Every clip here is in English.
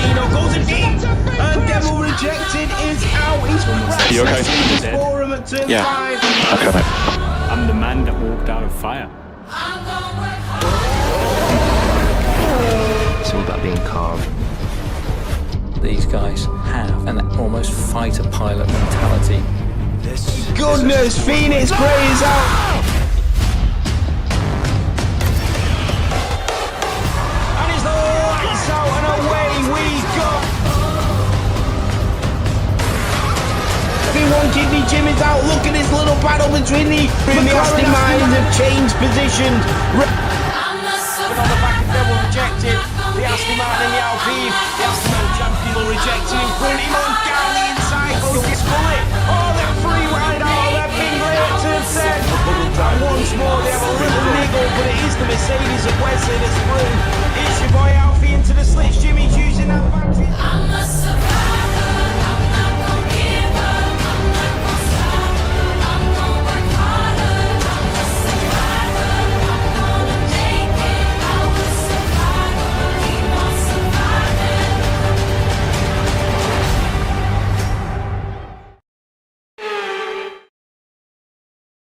Martino goes in deep, and Devil rejected is out. He's crashed. You okay? For him at turn 5. Okay, mate. I'm the man that walked out of fire. It's all about being calm. These guys have an almost fighter pilot mentality. Goodness, Phoenix Gray is out. And it's the lights out and away we go. One Kidney Jim is out. Look at this little battle between the Aston Martins have changed positions. But on the back of Devil rejected. The Aston Martin and the Alpine. The Aston Martin champion will reject him in front. Him on down the inside. Oh, Scully. Oh, that free ride out. That big layer turn 10. And once more they have a little niggle, but it is the Mercedes of Wesley that's through. It's your boy Alfie into the slits. Jimmy's using that battery. I'm a survivor.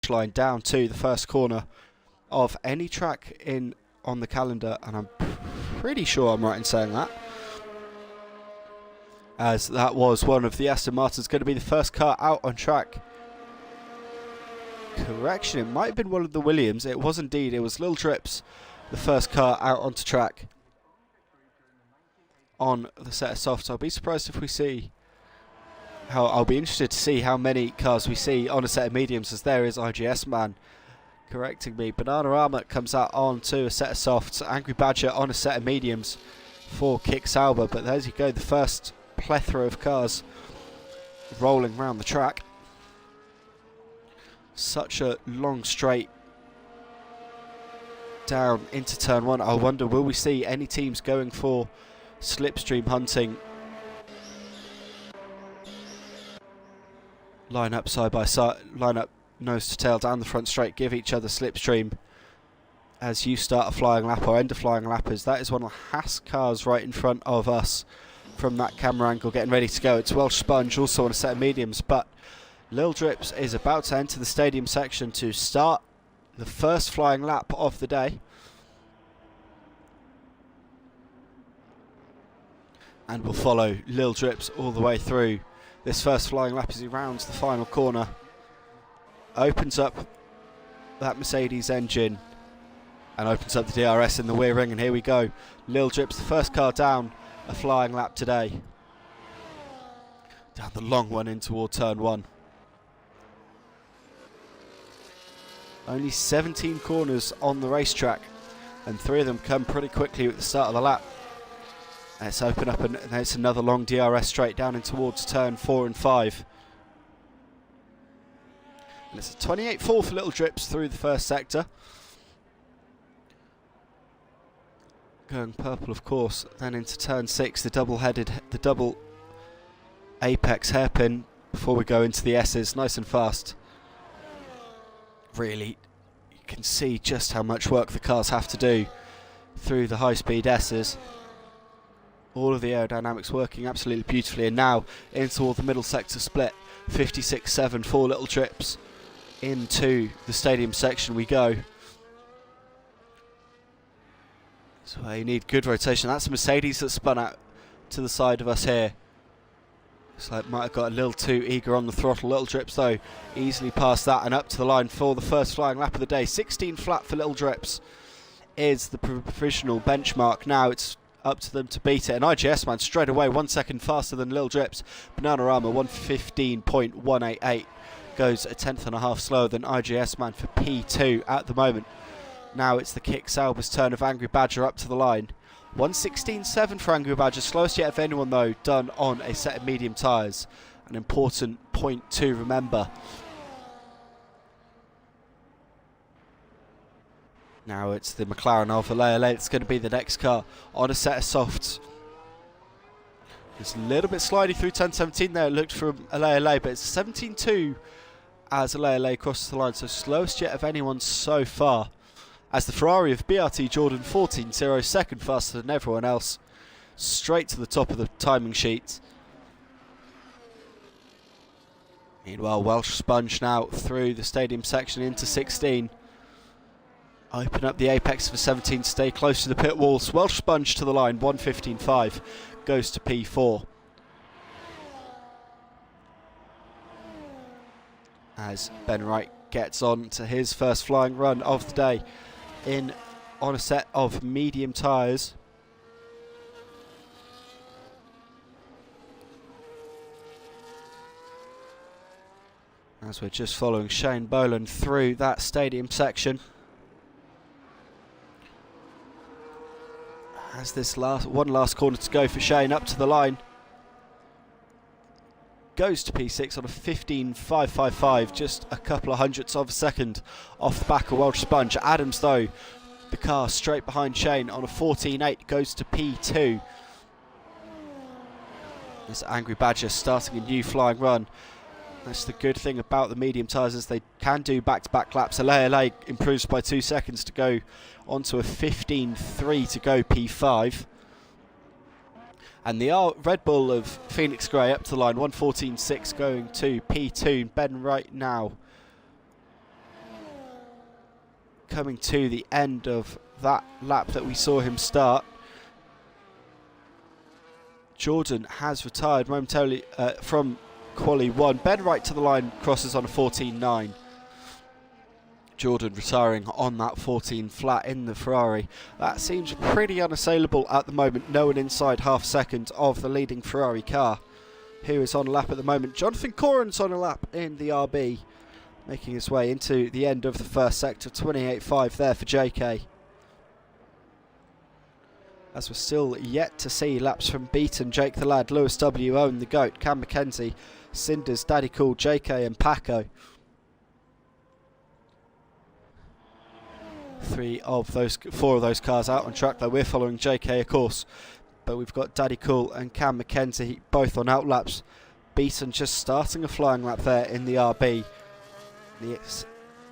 Line down to the first corner of any track in on the calendar, and I'm pretty sure I'm right in saying that, as that was one of the Aston Martins going to be the first car out on track. Correction, it might have been one of the Williams. It was indeed, it was Lil Drips, the first car out onto track on the set of softs. I'll be surprised if we see I'll be interested to see how many cars we see on a set of mediums, as there is IGS Man correcting me. Bananarama comes out onto a set of softs. Angry Badger on a set of mediums for Kick Sauber. But there you go, the first plethora of cars rolling around the track. Such a long straight down into turn 1. I wonder, will we see any teams going for slipstream hunting? Line up side by side, line up nose to tail down the front straight, give each other slipstream as you start a flying lap or end a flying lap. As that is one of the Haas cars right in front of us from that camera angle, getting ready to go. It's Welsh Sponge also on a set of mediums, but Lil Drips is about to enter the stadium section to start the first flying lap of the day. And we'll follow Lil Drips all the way through this first flying lap as he rounds the final corner. Opens up that Mercedes engine and opens up the DRS in the rear ring, and here we go. Lil Drips, the first car down a flying lap today. Down the long one in toward turn 1. Only 17 corners on the racetrack, and 3 of them come pretty quickly at the start of the lap. Let's open up, and there's another long DRS straight down in towards turn 4 and 5. And it's a 28.4 for Little Drips through the first sector. Going purple, of course, then into turn 6, the double apex hairpin before we go into the S's, nice and fast. Really, you can see just how much work the cars have to do through the high-speed S's. All of the aerodynamics working absolutely beautifully, and now into all the middle sector split. 56.7 for Little Drips. Into the stadium section we go. So you need good rotation. That's a Mercedes that spun out to the side of us here. Looks like might have got a little too eager on the throttle. Little Drips though easily past that and up to the line for the first flying lap of the day. 16 flat for Little Drips is the provisional benchmark. Now it's up to them to beat it, and IGS Man straight away 1 second faster than Lil Drips. Bananarama 1:15.188 goes a tenth and a half slower than IGS Man for P2 at the moment. Now it's the Kick Sauber's turn of Angry Badger up to the line. 1:16.7 for Angry Badger, slowest yet of anyone though, done on a set of medium tyres. An important point to remember. Now it's the McLaren Alfa Leia. It's going to be the next car on a set of softs. It's a little bit slidey through turn 17 there. It looked from Alea, but it's 17.2 as Alea crosses the line. So slowest yet of anyone so far. As the Ferrari of BRT Jordan 14.0, second faster than everyone else. straight to the top of the timing sheet. Meanwhile, Welsh Sponge now through the stadium section into 16. Open up the apex for 17, stay close to the pit walls. Welsh Sponge to the line, 1:15.5, goes to P4. As Ben Wright gets on to his first flying run of the day on a set of medium tyres. As we're just following Shane Boland through that stadium section. Has this one last corner to go for Shane, up to the line. Goes to P6 on a 15.555, just a couple of hundredths of a second off the back of Welsh Sponge. Adams, though, the car straight behind Shane on a 14.8, goes to P2. This Angry Badger starting a new flying run. That's the good thing about the medium tyres, is they can do back-to-back laps. LA improves by 2 seconds to go onto a 15.3 to go P5. And the Red Bull of Phoenix Grey up to the line, 1:14.6 going to P2. Ben Wright now coming to the end of that lap that we saw him start. Jordan has retired momentarily from Quali 1. Ben Wright to the line, crosses on a 14.9. Jordan retiring on that 14 flat in the Ferrari. That seems pretty unassailable at the moment. No one inside half second of the leading Ferrari car, who is on a lap at the moment. Jonathan Corran's on a lap in the RB, making his way into the end of the first sector. 28.5 there for JK. As we're still yet to see laps from Beaton, Jake the Lad, Lewis W, Owen the Goat, Cam McKenzie, Cinders, Daddy Cool, JK and Paco. 4 of those cars out on track, though. We're following JK, of course, but we've got Daddy Cool and Cam McKenzie both on outlaps. Beaton just starting a flying lap there in the RB. The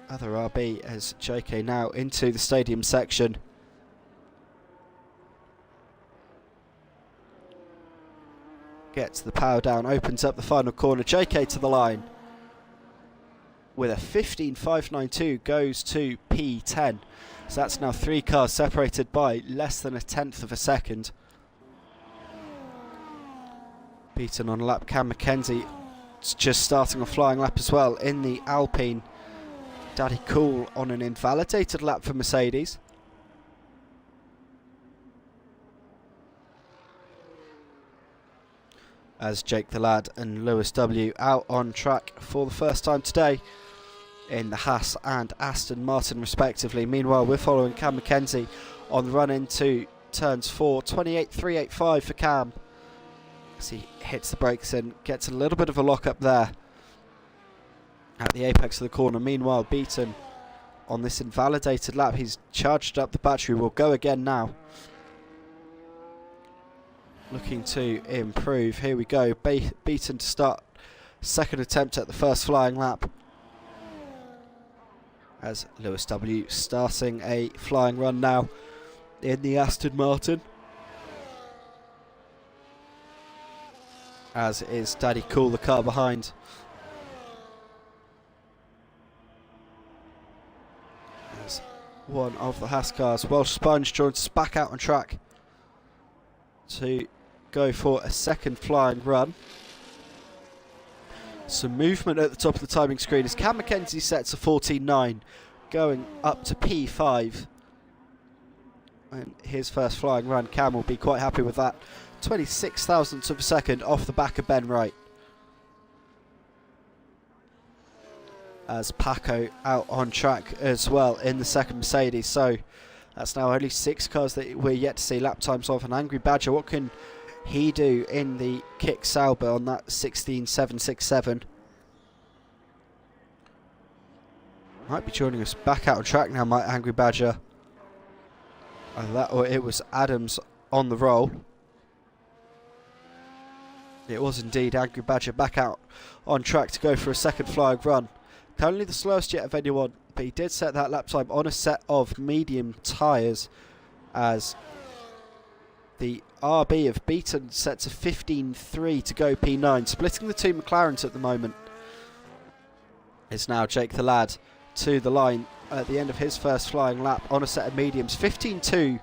other RB as JK now into the stadium section. Gets the power down, opens up the final corner. JK to the line with a 15.592, goes to P10. So that's now 3 cars separated by less than a tenth of a second. Beaton on a lap. Cam McKenzie just starting a flying lap as well in the Alpine. Daddy Cool on an invalidated lap for Mercedes. As Jake the Lad and Lewis W out on track for the first time today in the Haas and Aston Martin respectively. Meanwhile, we're following Cam McKenzie on the run into turns 4. 28.385 for Cam as he hits the brakes and gets a little bit of a lock up there at the apex of the corner. Meanwhile, Beaton on this invalidated lap, he's charged up the battery, will go again now. Looking to improve. Here we go. Beaton to start second attempt at the first flying lap. As Lewis W starting a flying run now in the Aston Martin. As is Daddy Cool, the car behind. As one of the Haas cars. Welsh Sponge joins us back out on track to go for a second flying run. Some movement at the top of the timing screen as Cam McKenzie sets a 14.9, going up to P5. And his first flying run, Cam will be quite happy with that. 26 thousandths of a second off the back of Ben Wright. As Paco out on track as well in the second Mercedes. So that's now only 6 cars that we're yet to see lap times of. An Angry Badger, what can he do in the Kick Sauber on that 16.767? Might be joining us back out on track now, might Angry Badger. Either that or it was Adams on the roll. It was indeed Angry Badger back out on track to go for a second flying run. Currently the slowest yet of anyone, but he did set that lap time on a set of medium tyres as The RB have beaten sets of 15-3 to go P9, splitting the two McLarens at the moment. It's now Jake the Lad to the line at the end of his first flying lap on a set of mediums. 15-2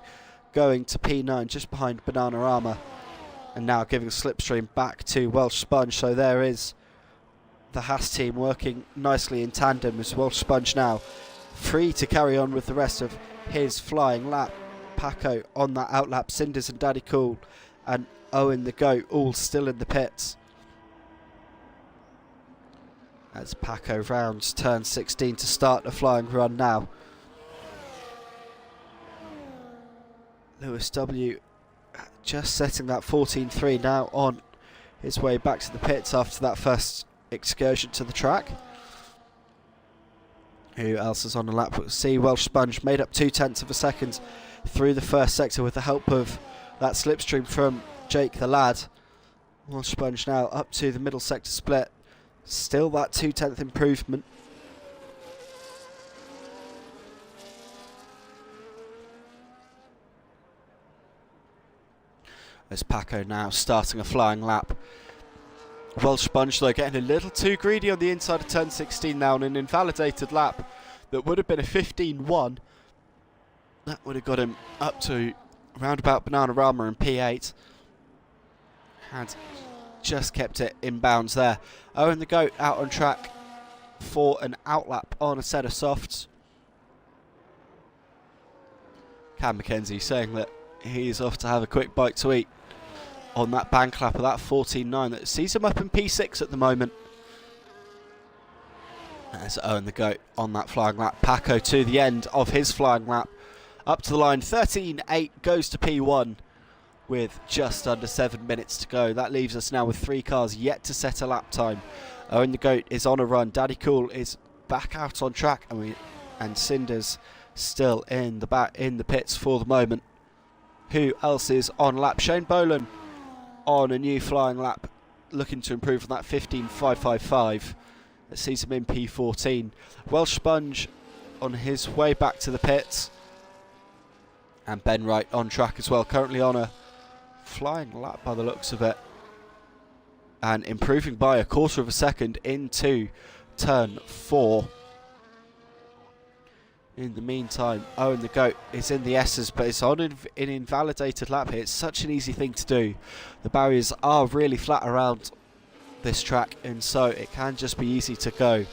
going to P9, just behind Bananarama. And now giving a slipstream back to Welsh Sponge. So there is the Haas team working nicely in tandem, as Welsh Sponge now free to carry on with the rest of his flying lap. Paco on that outlap, Cinders and Daddy Cool and Owen the Goat all still in the pits. As Paco rounds turn 16 to start the flying run now. Lewis W just setting that 14-3, now on his way back to the pits after that first excursion to the track. Who else is on the lap? We'll see Welsh Sponge made up 0.2 of a second through the first sector with the help of that slipstream from Jake the Lad. Welsh Sponge now up to the middle sector split. Still that 0.2 improvement. As Paco now starting a flying lap. Welsh Sponge though getting a little too greedy on the inside of turn 16 now on an invalidated lap that would have been a 15-1. That would have got him up to roundabout Bananarama and P8. Had just kept it in bounds there. Owen the Goat out on track for an outlap on a set of softs. Cam McKenzie saying that he's off to have a quick bite to eat on that bank lap of that 14.9 that sees him up in P6 at the moment. There's Owen the Goat on that flying lap. Paco to the end of his flying lap. Up to the line, 13.8 goes to P1 with just under 7 minutes to go. That leaves us now with 3 cars yet to set a lap time. Owen the Goat is on a run. Daddy Cool is back out on track, and Cinders still in the pits for the moment. Who else is on lap? Shane Boland on a new flying lap, looking to improve on that 15.555. That sees him in P14. Welsh Sponge on his way back to the pits. And Ben Wright on track as well, currently on a flying lap by the looks of it. And improving by 1/4 of a second into turn 4. In the meantime, Owen the Goat is in the S's, but it's on an invalidated lap here. It's such an easy thing to do. The barriers are really flat around this track, and so it can just be easy to go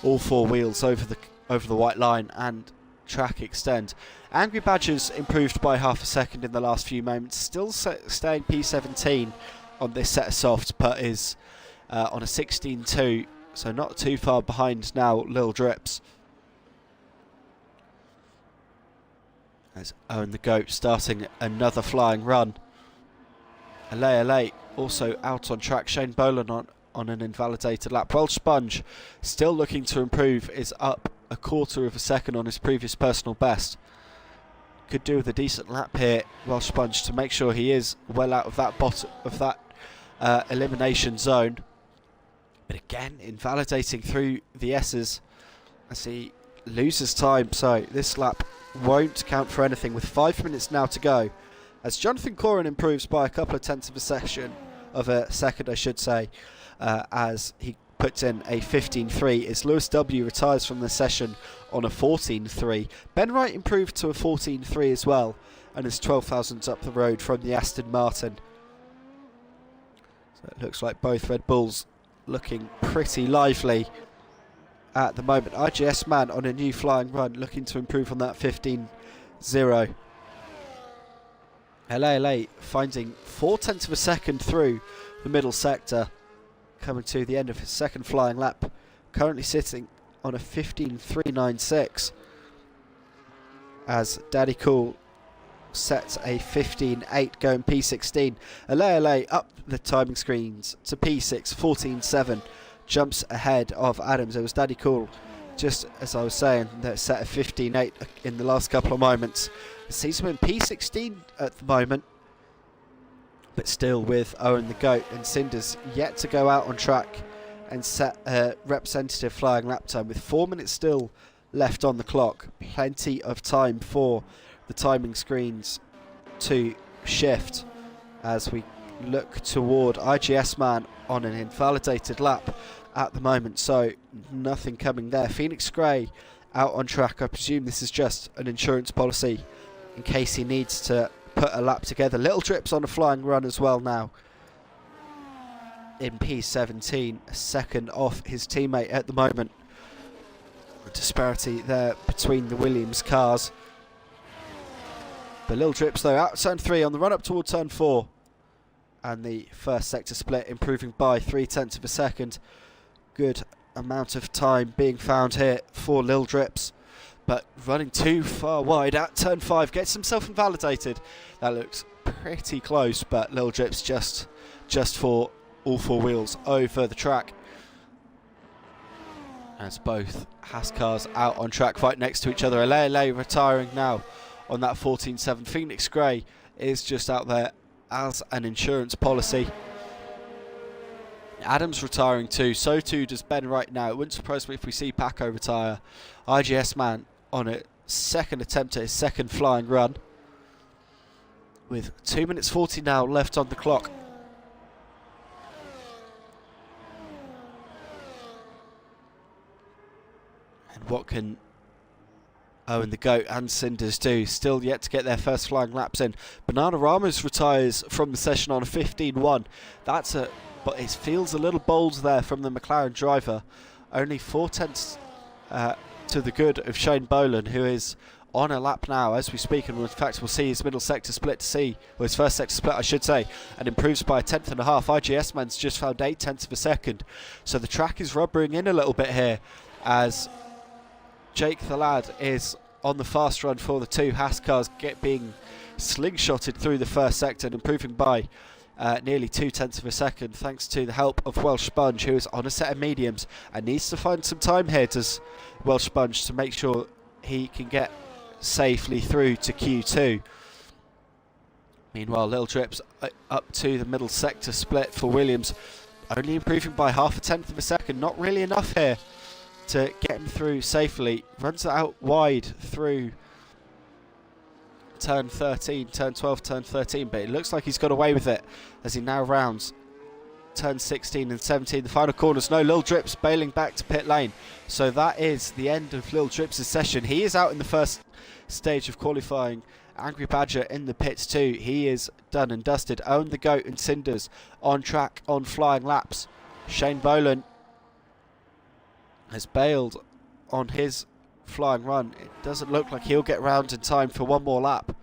all 4 wheels over the white line and track extend. Angry Badgers improved by 1/2 a second in the last few moments, still staying P17 on this set of softs, but is on a 16.2, so not too far behind now Lil Drips. As Owen the Goat starting another flying run. Alay also out on track. Shane Boland on an invalidated lap. Welsh Sponge still looking to improve, is up 1/4 of a second on his previous personal best. Could do with a decent lap here, Welsh Sponge, to make sure he is well out of that bottom of that elimination zone. But again, invalidating through the S's as he loses time. So this lap won't count for anything with 5 minutes now to go. As Jonathan Corin improves by a couple of tenths of a second, I should say, as he puts in a 15.3, as Lewis W retires from the session on a 14.3. Ben Wright improved to a 14.3 as well, and is 12 thousandths up the road from the Aston Martin. So it looks like both Red Bulls looking pretty lively at the moment. IGS Man on a new flying run, looking to improve on that 15.0. LA finding 0.4 of a second through the middle sector, coming to the end of his second flying lap, currently sitting on a 15.396 as Daddy Cool sets a 15.8 going P16. LA up the timing screens to P6, 14.7, jumps ahead of Adams. It was Daddy Cool, just as I was saying, that set a 15.8 in the last couple of moments. Sees him in P16 at the moment, but still with Owen the Goat and Cinders yet to go out on track and set a representative flying lap time with 4 minutes still left on the clock. Plenty of time for the timing screens to shift as we look toward IGS Man on an invalidated lap at the moment, so nothing coming there. Phoenix Grey out on track. I presume this is just an insurance policy in case he needs to put a lap together. Little Drips on a flying run as well now in P17, a second off his teammate at the moment. A disparity there between the Williams cars. But Little Drips though out turn 3 on the run up toward turn 4, and the first sector split improving by 0.3 of a second. Good amount of time being found here for Lil Drips, but running too far wide at turn 5, gets himself invalidated. That looks pretty close, but Lil Drips just for all four wheels over the track. As both Haas cars out on track fight next to each other. Alele retiring now on that 14.7. Phoenix Grey is just out there as an insurance policy. Adams retiring too, so too does Ben right now. It wouldn't surprise me if we see Paco retire. IGS Man on a second attempt at his second flying run, with 2 minutes 40 now left on the clock. And what can Owen the Goat and Cinders do? Still yet to get their first flying laps in. Banana Ramos retires from the session on a 15.1. That's a... but it feels a little bold there from the McLaren driver. Only 0.4 to the good of Shane Boland, who is on a lap now as we speak, and in fact we'll see his middle sector split or his first sector split I should say, and improves by 1.5. IGS Man's just found 0.8 of a second, so the track is rubbering in a little bit here as Jake the Lad is on the fast run for the two Haas cars, being slingshotted through the first sector and improving by nearly 0.2 of a second, thanks to the help of Welsh Sponge, who is on a set of mediums and needs to find some time here, does Welsh Sponge, to make sure he can get safely through to Q2. Meanwhile, Little Drips up to the middle sector split for Williams, only improving by 0.5 of a second. Not really enough here to get him through safely. Runs it out wide through turn 13, turn 12, turn 13, but it looks like he's got away with it as he now rounds turn 16 and 17, the final corners. No, Lil Drips bailing back to pit lane, so that is the end of Lil Drips' session. He is out in the first stage of qualifying. Angry Badger in the pits too. He is done and dusted. Owen the Goat and Cinders on track on flying laps. Shane Boland has bailed on his flying run. It doesn't look like he'll get round in time for one more lap,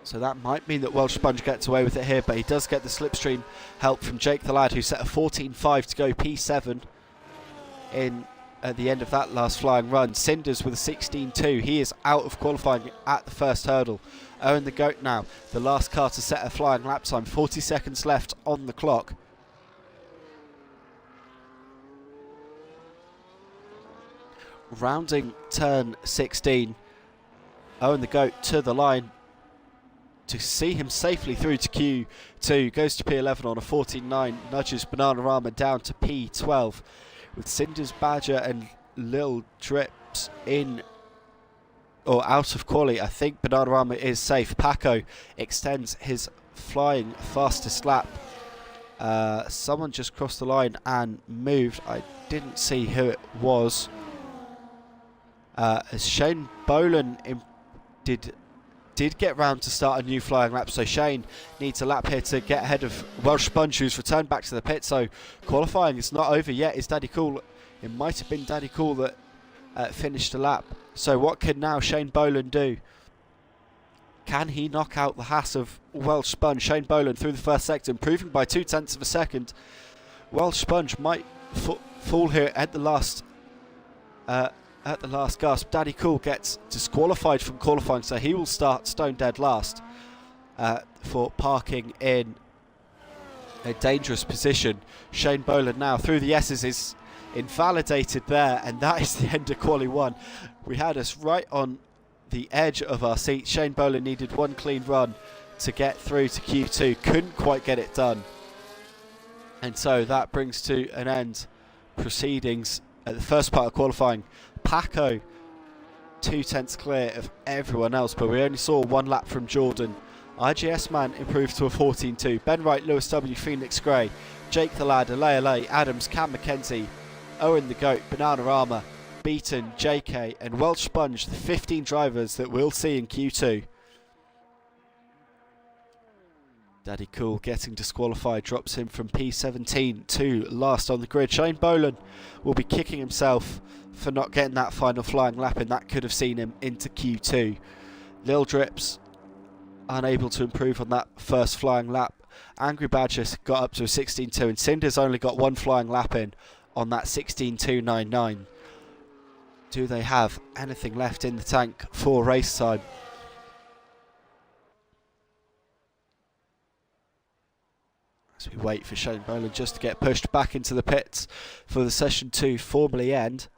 so that might mean that Welsh Sponge gets away with it here, but he does get the slipstream help from Jake the Lad, who set a 14.5 to go P7 in at the end of that last flying run. Cinders with a 16.2. He is out of qualifying at the first hurdle. Owen the Goat now the last car to set a flying lap time. 40 seconds left on the clock. Rounding turn 16, Owen the Goat to the line to see him safely through to Q2. Goes to P11 on a 14.9, nudges Bananarama down to P12, with Cinders, Badger and Lil Drips in or out of quali. I think Bananarama is safe. Paco extends his flying fastest lap. Someone just crossed the line and moved. I didn't see who it was. As Shane Boland did get round to start a new flying lap, so Shane needs a lap here to get ahead of Welsh Sponge, who's returned back to the pit. So qualifying is not over yet. Is Daddy Cool? It might have been Daddy Cool that finished a lap. So what can now Shane Boland do? Can he knock out the Haas of Welsh Sponge? Shane Boland through the first sector, improving by 0.2 of a second. Welsh Sponge might fall here at the last gasp. Daddy Cool gets disqualified from qualifying, so he will start stone dead last for parking in a dangerous position. Shane Boland now through the S's is invalidated there, and that is the end of quali 1. We had us right on the edge of our seat. Shane Boland needed one clean run to get through to Q2, couldn't quite get it done, and so that brings to an end proceedings at the first part of qualifying. Paco 2/10 clear of everyone else, but we only saw 1 lap from Jordan. IGS Man improved to a 14.2. Ben Wright, Lewis W, Phoenix Gray, Jake the Lad, Alea, Adams, Cam McKenzie, Owen the Goat, Bananarama, Beaton, JK and Welsh Sponge, the 15 drivers that we'll see in Q2. Daddy Cool getting disqualified drops him from P17 to last on the grid. Shane Boland will be kicking himself for not getting that final flying lap, and that could have seen him into Q2. Lil Drips unable to improve on that first flying lap. Angry Badger got up to a 16.2 and Cinder's only got 1 flying lap in on that 16.299. Do they have anything left in the tank for race time? As we wait for Shane Boland just to get pushed back into the pits for the session 2 formally end.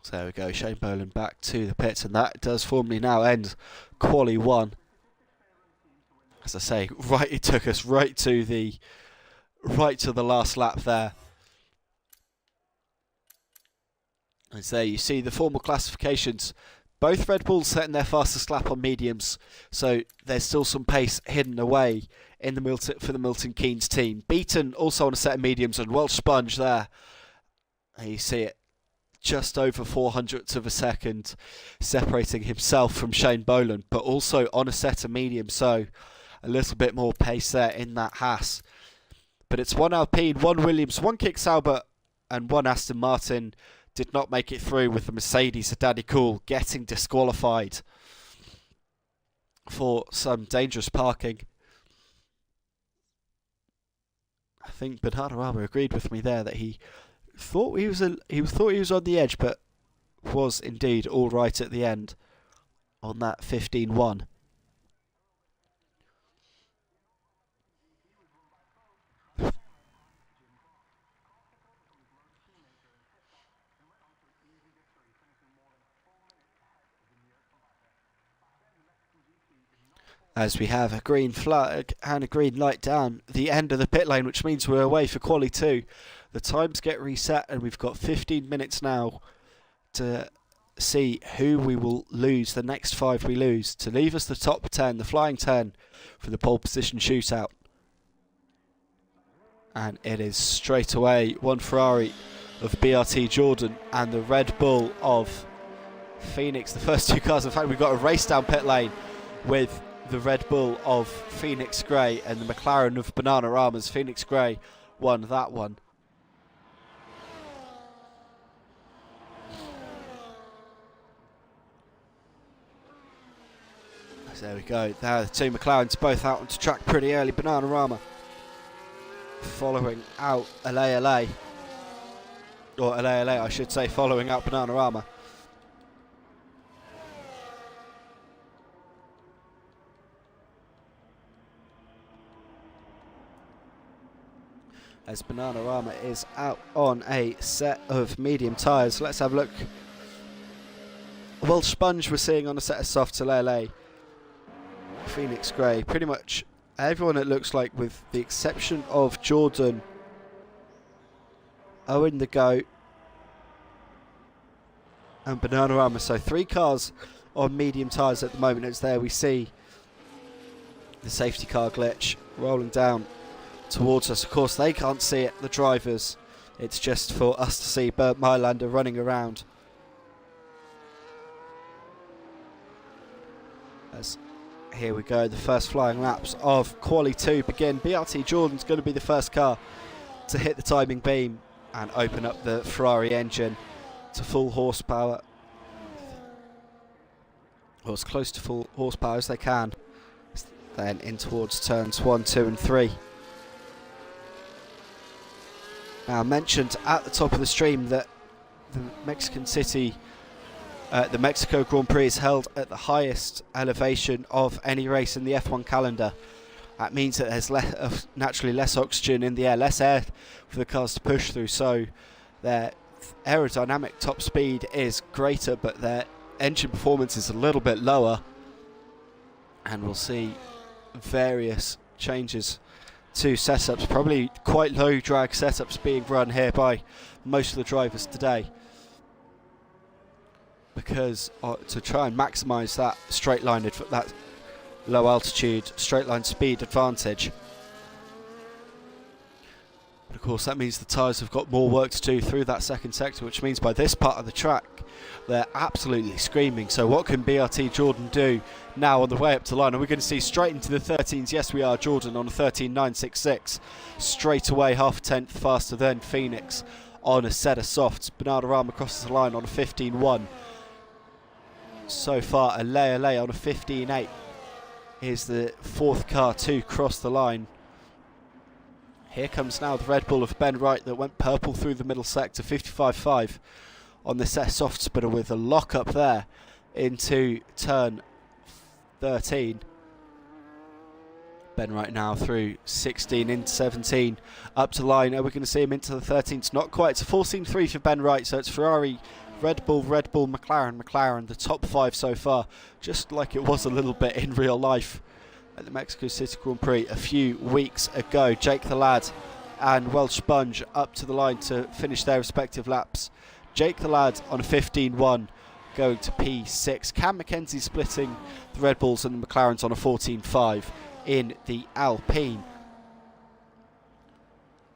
So there we go, Shane Boland back to the pits, and that does formally now end Quali 1. As I say, it took us right to the last lap there. As there you see the formal classifications. Both Red Bulls setting their fastest lap on mediums, so there's still some pace hidden away in the for the Milton Keynes team. Beaton also on a set of mediums, and Welsh Sponge there. And you see it just over 400ths of a second separating himself from Shane Boland, but also on a set of mediums, so a little bit more pace there in that Haas. But it's 1 Alpine, 1 Williams, 1 Kick Sauber and 1 Aston Martin did not make it through, with the Mercedes of Daddy Cool getting disqualified for some dangerous parking. I think Bananarama agreed with me there that he thought he was on the edge, but was indeed all right at the end on that 15.1. As we have a green flag and a green light down the end of the pit lane, which means we're away for Quali 2. The times get reset, and we've got 15 minutes now to see who we will lose, the next 5 we lose, to leave us the top 10, the flying 10 for the pole position shootout. And it is straight away 1 Ferrari of BRT Jordan and the Red Bull of Phoenix. The first 2 cars, in fact, we've got a race down pit lane with the Red Bull of Phoenix Grey and the McLaren of Bananarama's. Phoenix Grey won that one. So there we go. There, the 2 McLarens both out onto track pretty early. Bananarama following out Alea, or Alea I should say, following out Bananarama. As Bananarama is out on a set of medium tyres. Let's have a look. Welsh Sponge we're seeing on a set of softs. Lele, Phoenix Grey, pretty much everyone it looks like, with the exception of Jordan, Owen the Goat and Bananarama. So 3 cars on medium tyres at the moment. It's there we see the safety car glitch rolling down towards us. Of course they can't see it, the drivers, it's just for us to see. Bert Mylander running around as here we go, the first flying laps of Quali 2 begin. BRT Jordan's going to be the first car to hit the timing beam and open up the Ferrari engine to full horsepower, or as close to full horsepower as they can, then in towards turns 1, 2 and 3. Now, I mentioned at the top of the stream that the Mexican City, the Mexico Grand Prix is held at the highest elevation of any race in the F1 calendar. That means that there's naturally less oxygen in the air, less air for the cars to push through, so their aerodynamic top speed is greater, but their engine performance is a little bit lower. And we'll see various changes to setups, probably quite low drag setups being run here by most of the drivers today, because to try and maximise that straight line, that low altitude straight line speed advantage. But of course that means the tyres have got more work to do through that second sector, which means by this part of the track they're absolutely screaming. So what can BRT Jordan do now on the way up to the line? Are we going to see straight into the 13s? Yes, we are. Jordan on a 13.966, straight away half a tenth faster than Phoenix on a set of softs. Bananarama crosses the line on a 15.1. So far, Ale on a 15.8 is the fourth car to cross the line. Here comes now the Red Bull of Ben Wright that went purple through the middle sector, 55.5 on this soft spinner, with a lock up there into turn 13. Ben Wright now through 16 into 17 up to the line. Are we going to see him into the 13s? Not quite. It's a 14.3 for Ben Wright, so it's Ferrari, Red Bull, McLaren, the top 5 so far, just like it was a little bit in real life at the Mexico City Grand Prix a few weeks ago. Jake the Lad and Welsh Sponge up to the line to finish their respective laps. Jake the Lad on a 15.1 going to P6. Cam McKenzie splitting the Red Bulls and the McLarens on a 14.5 in the Alpine.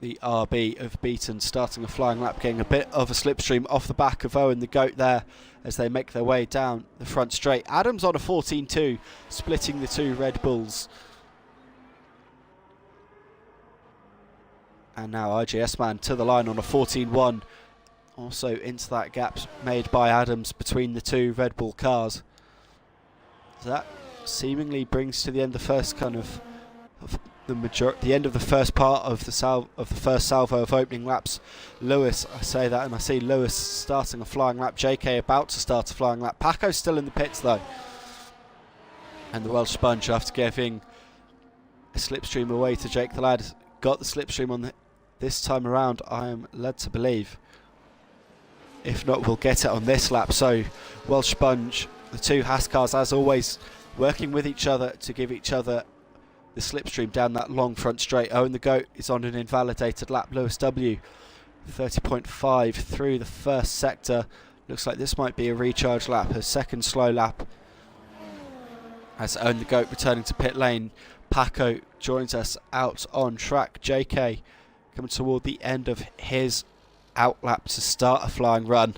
The RB of Beaton starting a flying lap, getting a bit of a slipstream off the back of Owen the Goat there as they make their way down the front straight. Adams on a 14.2, splitting the two Red Bulls. And now IGS Man to the line on a 14.1, also into that gap made by Adams between the two Red Bull cars. So that seemingly brings to the end the first kind of the end of the first part of the first salvo of opening laps. Lewis, I say that and I see Lewis starting a flying lap. JK about to start a flying lap. Paco's still in the pits though, and the Welsh Sponge, after giving a slipstream away to Jake the Lad, got the slipstream on this time around, I am led to believe. If not, we'll get it on this lap. So Welsh Sponge, the two Haas cars as always, working with each other to give each other the slipstream down that long front straight. Owen the Goat is on an invalidated lap. Lewis W 30.5 through the first sector. Looks like this might be a recharge lap, a second slow lap, as Owen the Goat returning to pit lane. Paco joins us out on track. JK coming toward the end of his out lap to start a flying run.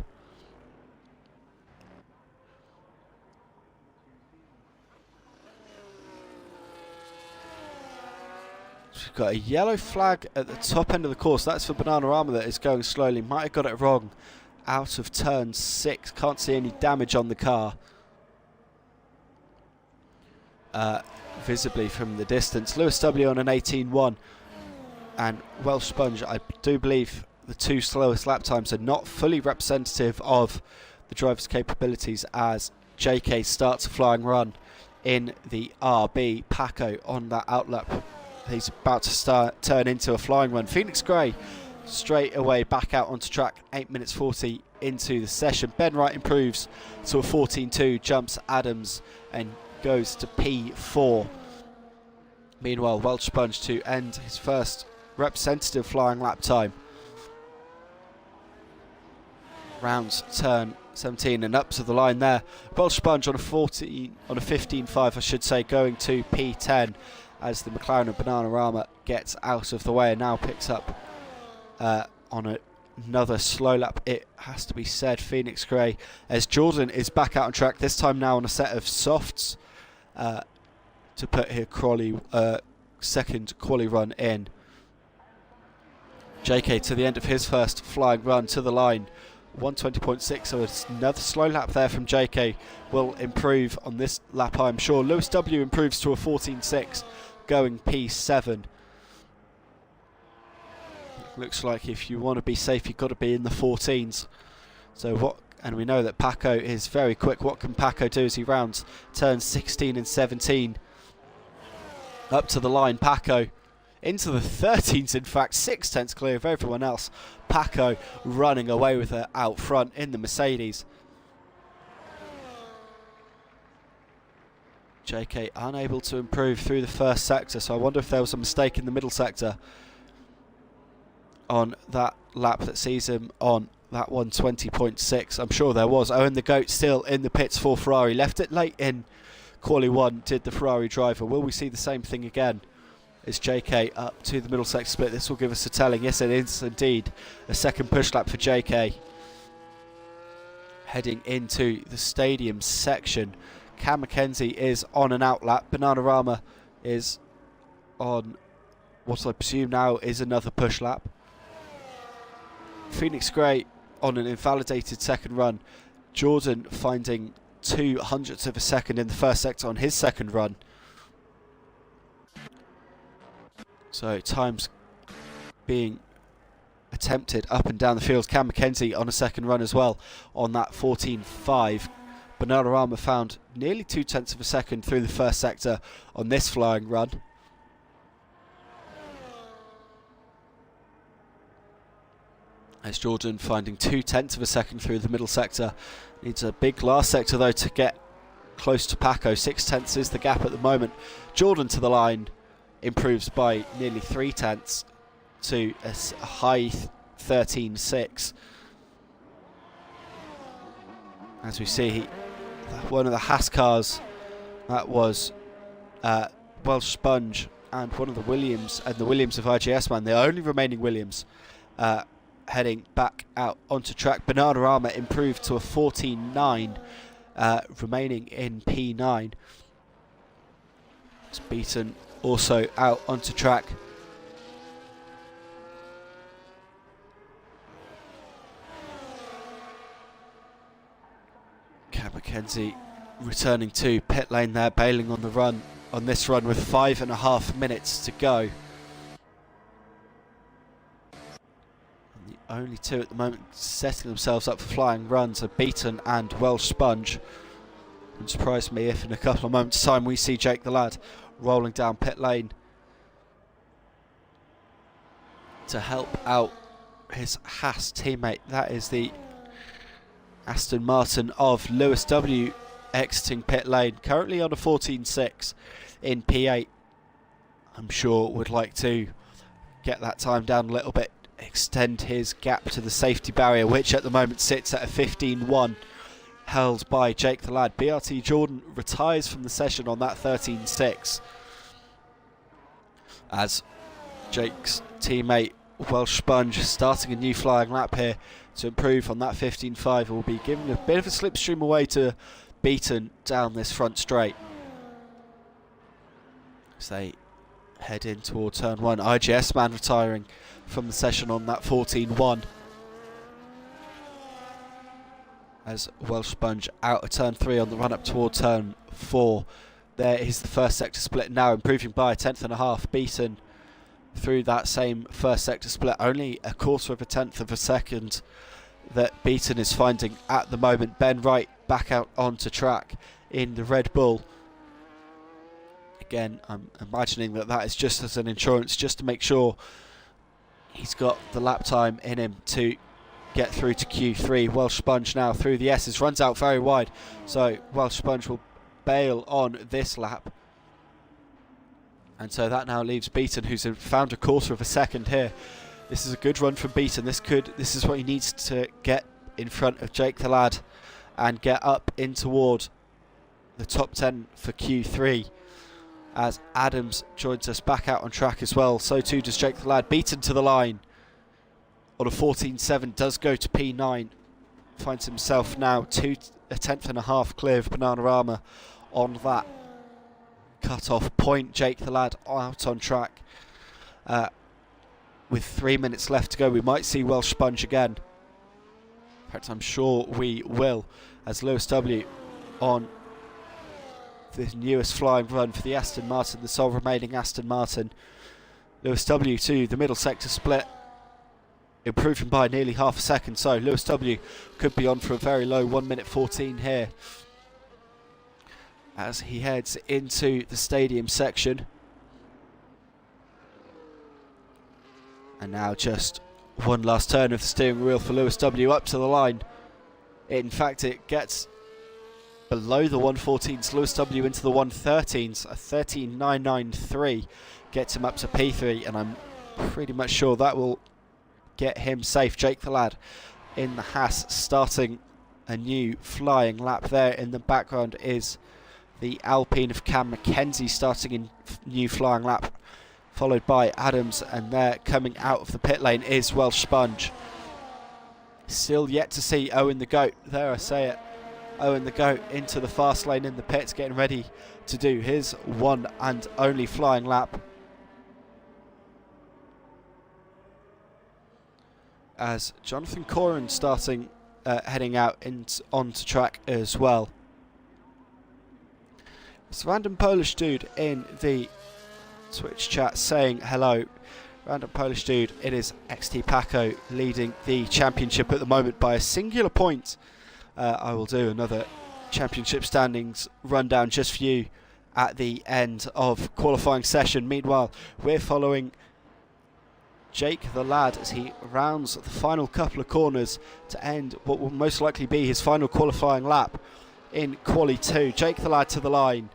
We've got a yellow flag at the top end of the course. That's for Bananarama that is going slowly. Might have got it wrong out of turn 6. Can't see any damage on the car visibly from the distance. Lewis W on an 18.1 and Welsh Sponge, I do believe the two slowest lap times are not fully representative of the driver's capabilities, as JK starts a flying run in the RB. Paco on that outlap, he's about to turn into a flying run. Phoenix Grey straight away back out onto track, 8 minutes 40 into the session. Ben Wright improves to a 14.2, jumps Adams and goes to P4. Meanwhile, Welsh Sponge to end his first representative flying lap time. Rounds turn 17 and up to the line there. Welsh Sponge on a 15.5, I should say, going to P10 as the McLaren and Bananarama gets out of the way and now picks up on another slow lap, it has to be said, Phoenix Grey, as Jordan is back out on track, this time now on a set of softs to put his second quali run in. JK to the end of his first flying run to the line, 120.6, so it's another slow lap there from JK. Will improve on this lap, I'm sure. Lewis W improves to a 14.6, going P7. Looks like if you want to be safe, you've got to be in the 14s. So what? And we know that Paco is very quick. What can Paco do as he rounds turns 16 and 17 up to the line? Paco into the 13s, in fact, 6 tenths clear of everyone else. Paco running away with her out front in the Mercedes. JK unable to improve through the first sector, so I wonder if there was a mistake in the middle sector on that lap that sees him on that 120.6. I'm sure there was. Owen the Goat still in the pits for Ferrari. Left it late in Quali 1, did the Ferrari driver. Will we see the same thing again? Is JK up to the middle sector split? This will give us a telling. Yes, it is indeed a second push lap for JK. Heading into the stadium section. Cam McKenzie is on an out lap. Bananarama is on what I presume now is another push lap. Phoenix Gray on an invalidated second run. Jordan finding 0.02 of a second in the first sector on his second run. So times being attempted up and down the field. Cam McKenzie on a second run as well on that 14.5. Bananarama found nearly 0.2 of a second through the first sector on this flying run. As Jordan finding 0.2 of a second through the middle sector. Needs a big last sector though to get close to Paco. 0.6 is the gap at the moment. Jordan to the line improves by nearly 0.3 to a high 13.6. As we see, one of the Haas cars, that was Welsh Sponge, and one of the Williams, and the Williams of IGS Man, the only remaining Williams, heading back out onto track. Bananarama improved to a 14.9, remaining in P9. It's beaten also out onto track. Cam McKenzie returning to pit lane there, bailing on the run, on this run with 5.5 minutes to go. And the only two at the moment setting themselves up for flying runs are Beaton and Welsh Sponge. Wouldn't surprise me if in a couple of moments' time we see Jake the Lad rolling down pit lane to help out his Haas teammate. That is the Aston Martin of Lewis W exiting pit lane, currently on a 14.6 in P8. I'm sure would like to get that time down a little bit, extend his gap to the safety barrier, which at the moment sits at a 15.1, held by Jake the Lad. BRT Jordan retires from the session on that 13.6 as Jake's teammate Welsh Sponge starting a new flying lap here to improve on that 15.5. Will be giving a bit of a slipstream away to Beaton down this front straight as they head in toward turn 1. IGS Man retiring from the session on that 14.1 as Welsh Sponge out of turn 3 on the run up toward turn 4. There is the first sector split now, improving by 1/10.5. Beaton through that same first sector split, only 0.25 of a second that Beaton is finding at the moment. Ben Wright back out onto track in the Red Bull. Again, I'm imagining that that is just as an insurance, just to make sure he's got the lap time in him to get through to Q3. Welsh Sponge now through the S's, runs out very wide, so Welsh Sponge will bail on this lap. And so that now leaves Beaton, who's found 0.25 of a second here. This is a good run from Beaton. This is what he needs to get in front of Jake the Lad and get up in toward the top 10 for Q3. As Adams joins us back out on track as well, so too does Jake the Lad. Beaton to the line on a 14.7, does go to P9. Finds himself now 0.1 clear of Bananarama on that cut-off point. Jake the Lad out on track. With 3 minutes left to go, we might see Welsh Sponge again. In fact, I'm sure we will, as Lewis W on the newest flying run for the Aston Martin, the sole remaining Aston Martin. Lewis W to the middle sector split, improving by nearly half a second, so Lewis W could be on for a very low 1:14 here as he heads into the stadium section. And now just one last turn of the steering wheel for Lewis W up to the line. In fact, it gets below the 114s. Lewis W into the 113s. A 13.993 gets him up to P3, and I'm pretty much sure that will get him safe. Jake the Lad in the Haas starting a new flying lap there. In the background is the Alpine of Cam Mackenzie starting in new flying lap, followed by Adams, and there coming out of the pit lane is Welsh Sponge. Still yet to see Owen the Goat. There I say it. Owen the Goat into the fast lane in the pits, getting ready to do his one and only flying lap. As Jonathan Corin starting, heading out onto track as well. It's a random Polish dude in the Twitch chat saying hello. Random Polish dude, it is XT Paco leading the championship at the moment by a singular point. I will do another championship standings rundown just for you at the end of qualifying session. Meanwhile, we're following Jake the Lad as he rounds the final couple of corners to end what will most likely be his final qualifying lap in Quali 2. Jake the Lad to the line.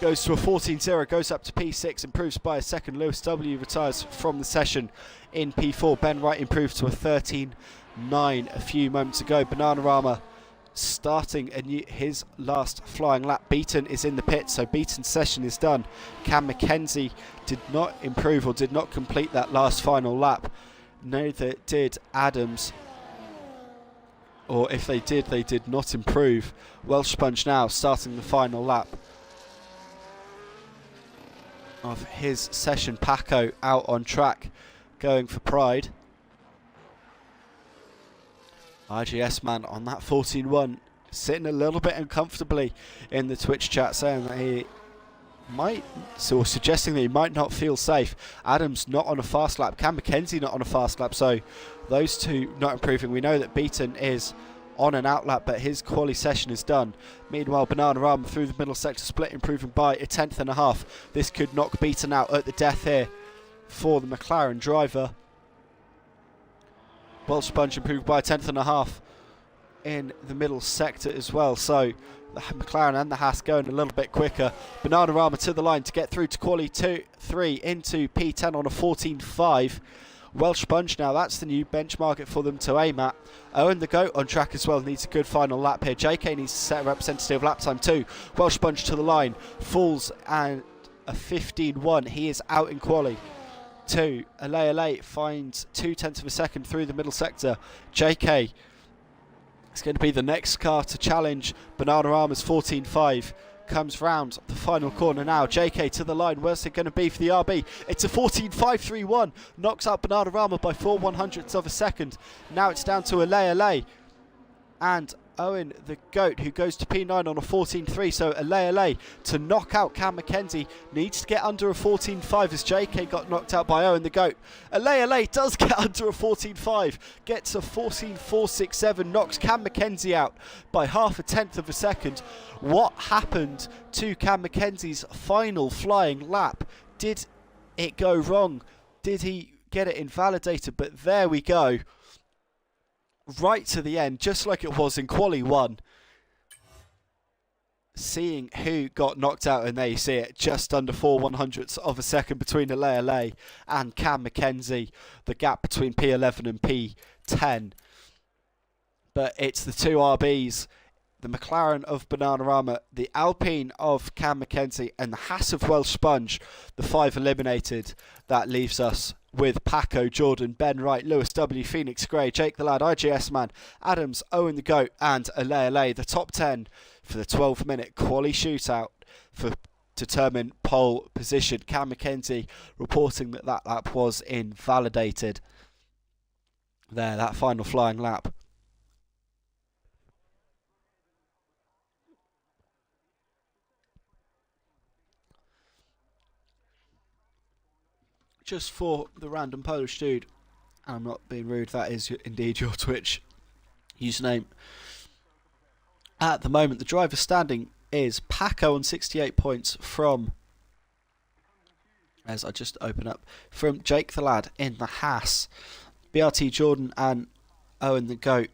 Goes to a 14.0, goes up to P6, improves by a second. Lewis W retires from the session in P4. Ben Wright improved to a 13.9 a few moments ago. Bananarama starting his last flying lap. Beaton is in the pit, so Beaton's session is done. Cam Mackenzie did not improve or did not complete that last final lap. Neither did Adams. Or if they did not improve. Welsh Sponge now starting the final lap of his session. Paco out on track, going for pride. RGS man on that 14.1, sitting a little bit uncomfortably in the Twitch chat, saying that he might, or suggesting that he might not feel safe. Adams not on a fast lap, Cam Mackenzie not on a fast lap, so those two not improving. We know that Beaton is on an out lap, but his quali session is done. Meanwhile, Bananarama through the middle sector split, improving by a 1/10.5. This could knock Beaton out at the death here for the McLaren driver. Welsh Sponge improved by a 1/10.5 in the middle sector as well, so the McLaren and the Haas going a little bit quicker. Bananarama to the line to get through to quali 2-3 into P10 on a 14.5. Welsh Sponge now, that's the new benchmark for them to aim at. Owen the Goat on track as well, needs a good final lap here. JK needs to set a representative lap time too. Welsh Sponge to the line, falls and a 15.1. He is out in quali. 2, Alei finds 0.2 of a second through the middle sector. JK is going to be the next car to challenge Bananarama's 14.5. Comes round the final corner now. JK to the line. Where's it going to be for the RB? It's a 14.531. Knocks out Bananarama by 4/100ths of a second. Now it's down to Alei and Owen the Goat, who goes to P9 on a 14.3. So Alei to knock out Cam Mackenzie needs to get under a 14.5 as JK got knocked out by Owen the Goat. Alei does get under a 14.5, gets a 14.467, knocks Cam Mackenzie out by 0.5 of a second. What happened to Cam Mackenzie's final flying lap? Did it go wrong? Did he get it invalidated? But there we go. Right to the end, just like it was in Quali 1. Seeing who got knocked out, and there you see it, just under 4/100ths of a second between Alei and Cam Mackenzie. The gap between P11 and P10. But it's the two RBs, the McLaren of Bananarama, the Alpine of Cam Mackenzie, and the Haas of Welsh Sponge, the 5 eliminated. That leaves us with Paco, Jordan, Ben Wright, Lewis W, Phoenix Gray, Jake the Lad, IGS Man, Adams, Owen the Goat, and Alei, the top 10 for the 12-minute quali shootout for determine pole position. Cam Mackenzie reporting that that lap was invalidated. There, that final flying lap. Just for the random Polish dude, I'm not being rude, that is indeed your Twitch username. At the moment, the driver standing is Paco on 68 points from, as I just open up, from Jake the Lad in the Haas. BRT Jordan and Owen the Goat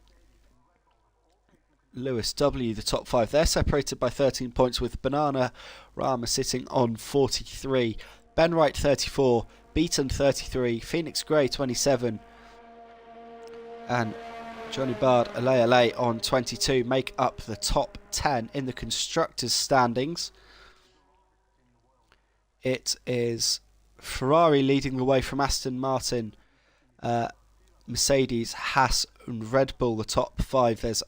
Lewis W, the top 5. They're separated by 13 points, with Banana Rama sitting on 43. Ben Wright 34, Beaton 33, Phoenix Grey 27, and Johnny Bard Ale on 22 make up the top 10 in the constructors' standings. It is Ferrari leading the way from Aston Martin, Mercedes, Haas and Red Bull the top 5. There's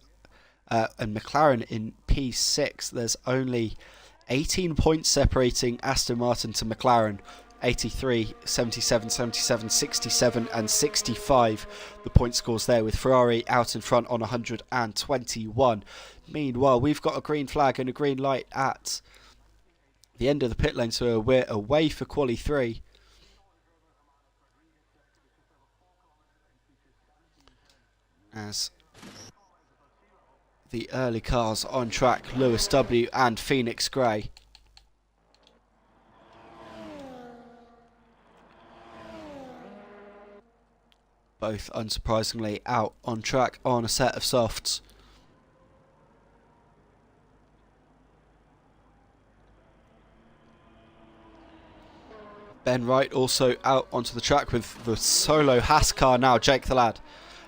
and McLaren in P6. There's only 18 points separating Aston Martin to McLaren. 83, 77, 77, 67 and 65 the point scores there, with Ferrari out in front on 121. Meanwhile, we've got a green flag and a green light at the end of the pit lane, so we're away for quali 3. As the early cars on track, Lewis W and Phoenix Grey. Both unsurprisingly out on track on a set of softs. Ben Wright also out onto the track with the solo Haas car now, Jake the Lad.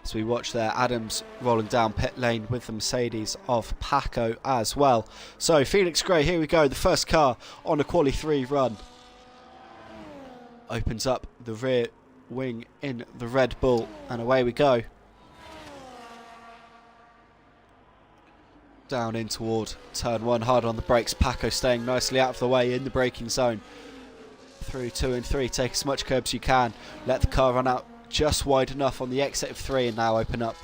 As we watch there, Adams rolling down pit lane with the Mercedes of Paco as well. So Phoenix Grey, here we go, the first car on a quali 3 run. Opens up the rear wing in the Red Bull, and away we go. Down in toward turn 1, hard on the brakes. Paco staying nicely out of the way in the braking zone. Through 2 and 3, take as much curb as you can. Let the car run out just wide enough on the exit of 3, and now open up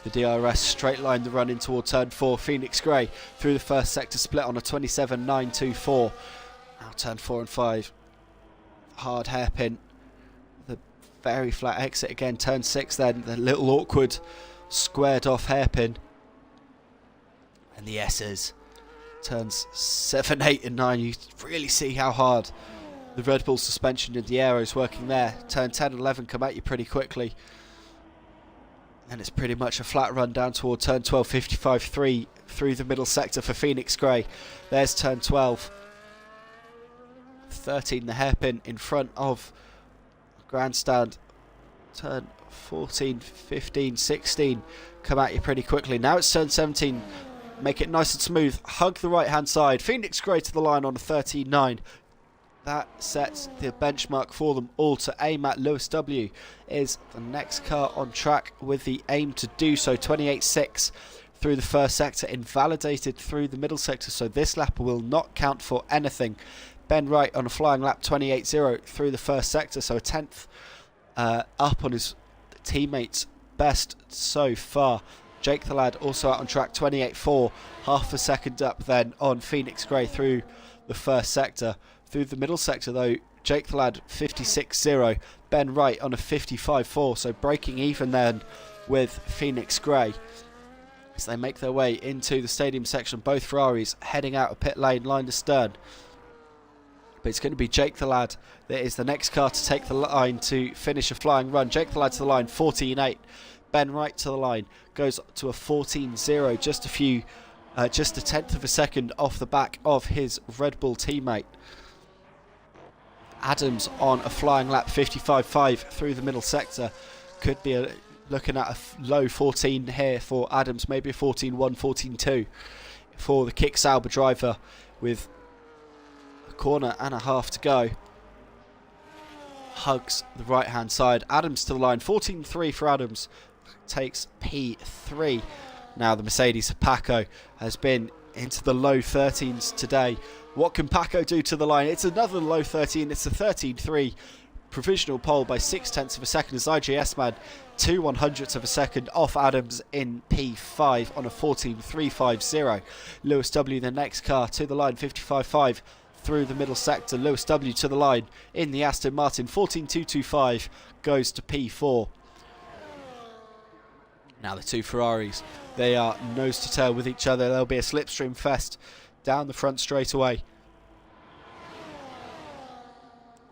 the DRS. Straight line the run in toward turn 4. Phoenix Grey through the first sector split on a 27.924. Now turn 4 and 5. Hard hairpin. The very flat exit again. Turn 6 then. The little awkward squared off hairpin. And the S's. Turns 7, 8 and 9. You really see how hard the Red Bull suspension in the aero is working there. Turn 10 and 11 come at you pretty quickly. And it's pretty much a flat run down toward turn 12, 55.3 through the middle sector for Phoenix Grey. There's turn 12. 13 the hairpin in front of grandstand. Turn 14, 15, 16 come at you pretty quickly. Now it's turn 17. Make it nice and smooth. Hug the right hand side. Phoenix Grey to the line on a 13.9. That sets the benchmark for them all to aim at. Lewis W is the next car on track with the aim to do so. 28.6 through the first sector, invalidated through the middle sector, so this lap will not count for anything. Ben Wright on a flying lap, 28.0 through the first sector, so a 10th up on his teammates' best so far. Jake the Lad also out on track, 28.4, half a second up then on Phoenix Grey through the first sector. Through the middle sector though, Jake the Lad 56.0, Ben Wright on a 55.4, so breaking even then with Phoenix Grey. As they make their way into the stadium section, both Ferraris heading out of pit lane, line to stern. But it's going to be Jake the Lad that is the next car to take the line to finish a flying run. Jake the Lad to the line, 14.8. Ben Wright to the line, goes to a 14.0, just a tenth of a second off the back of his Red Bull teammate. Adams on a flying lap, 55.5 through the middle sector. Could be looking at a low 14 here for Adams, maybe a 14.1, 14.2 for the Kick Sauber driver with a corner and a half to go. Hugs the right hand side. Adams to the line, 14.3 for Adams, takes P3. Now the Mercedes Paco has been into the low 13s today. What can Paco do to the line? It's another low 13. It's a 13.3 provisional pole by 0.6 of a second as IJS Man 2/100ths of a second off Adams in P5 on a 14.350. Lewis W the next car to the line, 55.5 through the middle sector. Lewis W to the line in the Aston Martin, 14.225 goes to P4. Now the two Ferraris, they are nose to tail with each other. There'll be a slipstream fest down the front straight away.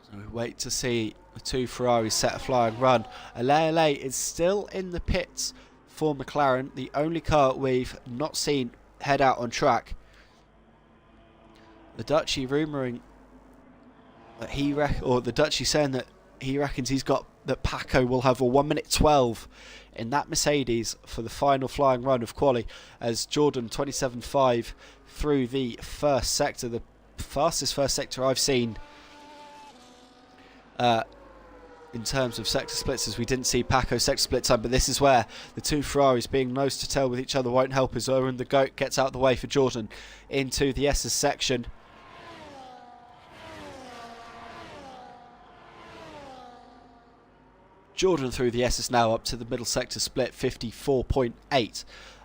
So we wait to see the two Ferraris set a flying run. Ale is still in the pits for McLaren, the only car we've not seen head out on track. The Dutchie rumouring that the Dutchie saying that he reckons that Paco will have a 1:12 in that Mercedes for the final flying run of quali, as Jordan 27.5 through the first sector, the fastest first sector I've seen in terms of sector splits, as we didn't see Paco's sector split time. But this is where the two Ferraris being nose to tail with each other won't help, as Owen the Goat gets out of the way for Jordan into the S's section. Jordan through the S's now up to the middle sector split, 54.8.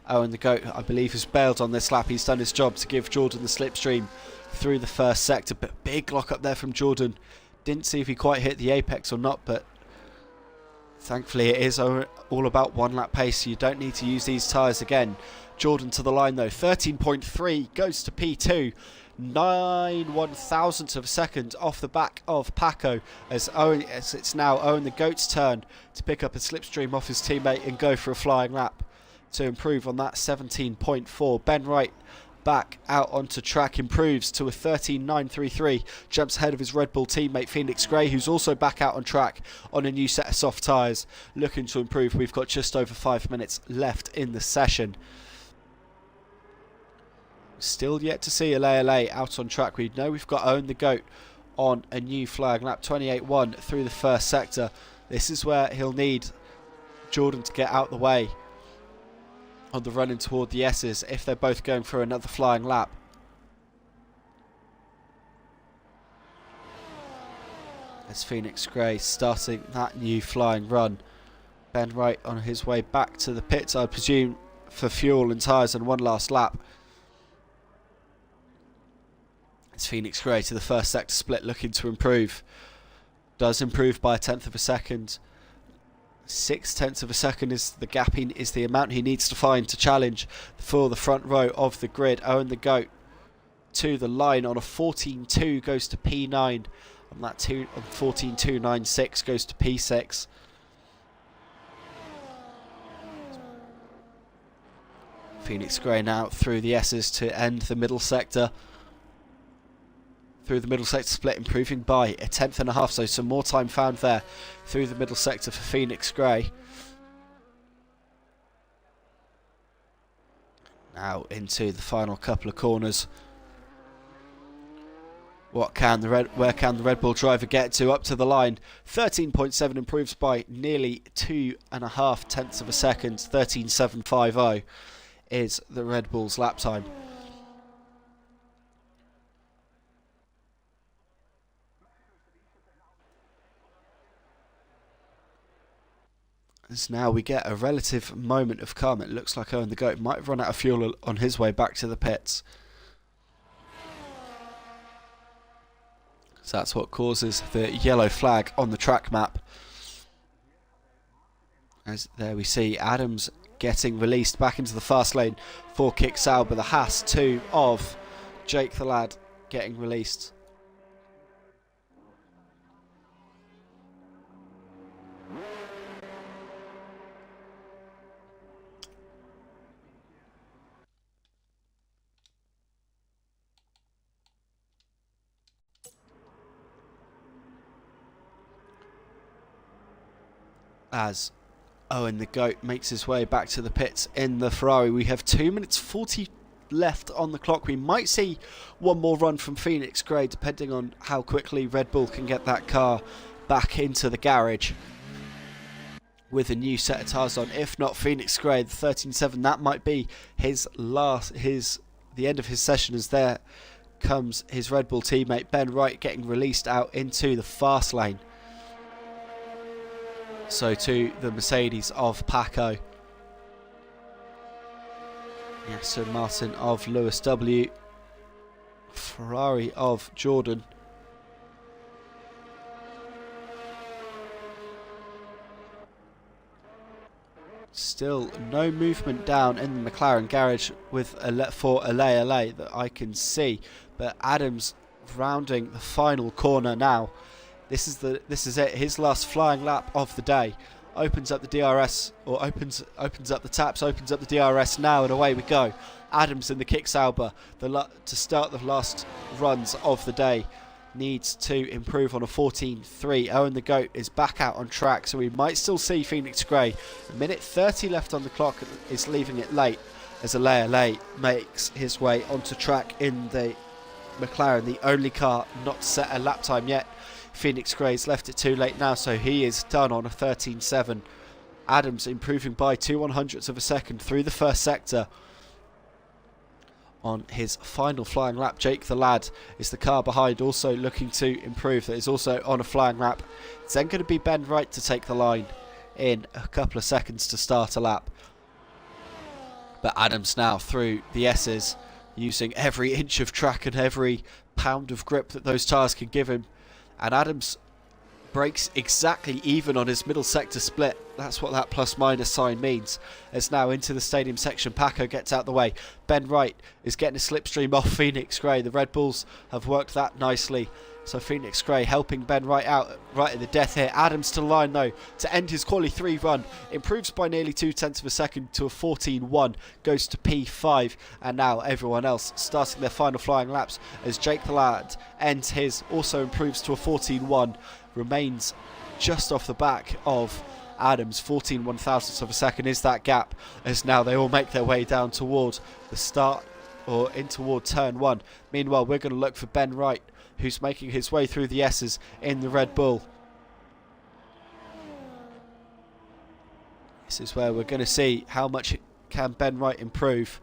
Owen the Goat, I believe, has bailed on this lap. He's done his job to give Jordan the slipstream through the first sector, but big lock up there from Jordan. Didn't see if he quite hit the apex or not, but thankfully it is all about one lap pace, so you don't need to use these tyres again. Jordan to the line though, 13.3 goes to P2, 9/1000th of a second off the back of Paco, as it's now Owen the Goat's turn to pick up a slipstream off his teammate and go for a flying lap to improve on that 17.4. Ben Wright back out onto track, improves to a 13.933, jumps ahead of his Red Bull teammate Phoenix Gray, who's also back out on track on a new set of soft tyres, looking to improve. We've got just over 5 minutes left in the session. Still yet to see LA out on track. We know we've got Owen the Goat on a new flying lap, 28.1 through the first sector. This is where he'll need Jordan to get out the way on the run in toward the S's if they're both going for another flying lap. As Phoenix Gray starting that new flying run. Ben Wright on his way back to the pits, I presume, for fuel and tyres and one last lap. It's Phoenix Gray to the first sector split, looking to improve. Does improve by 1/10 of a second. 0.6 of a second is the gap, is the amount he needs to find to challenge for the front row of the grid. Owen the Goat to the line on a 14.2 goes to P9, and that 14.296 goes to P6. Phoenix Gray now through the S's to end the middle sector. Through the middle sector split, improving by 1/10.5, so some more time found there through the middle sector for Phoenix Gray. Now into the final couple of corners. Where can the Red Bull driver get to? Up to the line, 13.7 improves by nearly 2.5 of a second. 13.750 is the Red Bull's lap time. As now we get a relative moment of calm. It looks like Owen the Goat might have run out of fuel on his way back to the pits. So that's what causes the yellow flag on the track map. As there we see Adams getting released back into the fast lane for Kick Sauber. The Haas 2 of Jake the Lad getting released. As Owen the Goat makes his way back to the pits in the Ferrari. We have 2 minutes 40 left on the clock. We might see one more run from Phoenix Gray, depending on how quickly Red Bull can get that car back into the garage with a new set of tyres on. If not, Phoenix Gray, the 13.7, that might be the end of his session, as there comes his Red Bull teammate Ben Wright getting released out into the fast lane. So to the Mercedes of Paco. Aston Martin of Lewis W. Ferrari of Jordan. Still no movement down in the McLaren garage for LA that I can see. But Adams rounding the final corner now. This is it, his last flying lap of the day opens up the DRS, or opens up the taps, opens up the DRS now, and away we go. Adams in the kick Sauber to start the last runs of the day. Needs to improve on a 14.3. Owen the Goat is back out on track, so we might still see Phoenix Grey. A minute 30 left on the clock is leaving it late as Alea makes his way onto track in the McLaren, the only car not to set a lap time yet. Phoenix Grey's left it too late now, so he is done on a 13.7. Adams improving by 2/100ths of a second through the first sector. On his final flying lap, Jake the Lad is the car behind, also looking to improve. That is also on a flying lap. It's then going to be Ben Wright to take the line in a couple of seconds to start a lap. But Adams now through the S's, using every inch of track and every pound of grip that those tyres can give him. And Adams breaks exactly even on his middle sector split. That's what that plus minus sign means. As now into the stadium section, Paco gets out the way. Ben Wright is getting a slipstream off Phoenix Grey. The Red Bulls have worked that nicely. So Phoenix Grey helping Ben Wright out right at the death here. Adams to the line though to end his quali 3 run. Improves by nearly 0.2 of a second to a 14.1. Goes to P5. And now everyone else starting their final flying laps as Jake the Lad ends his. Also improves to a 14.1. Remains just off the back of Adams. 14/1000ths of a second is that gap, as now they all make their way down toward the start or in toward turn 1. Meanwhile, we're going to look for Ben Wright, who's making his way through the S's in the Red Bull. This is where we're going to see how much can Ben Wright improve.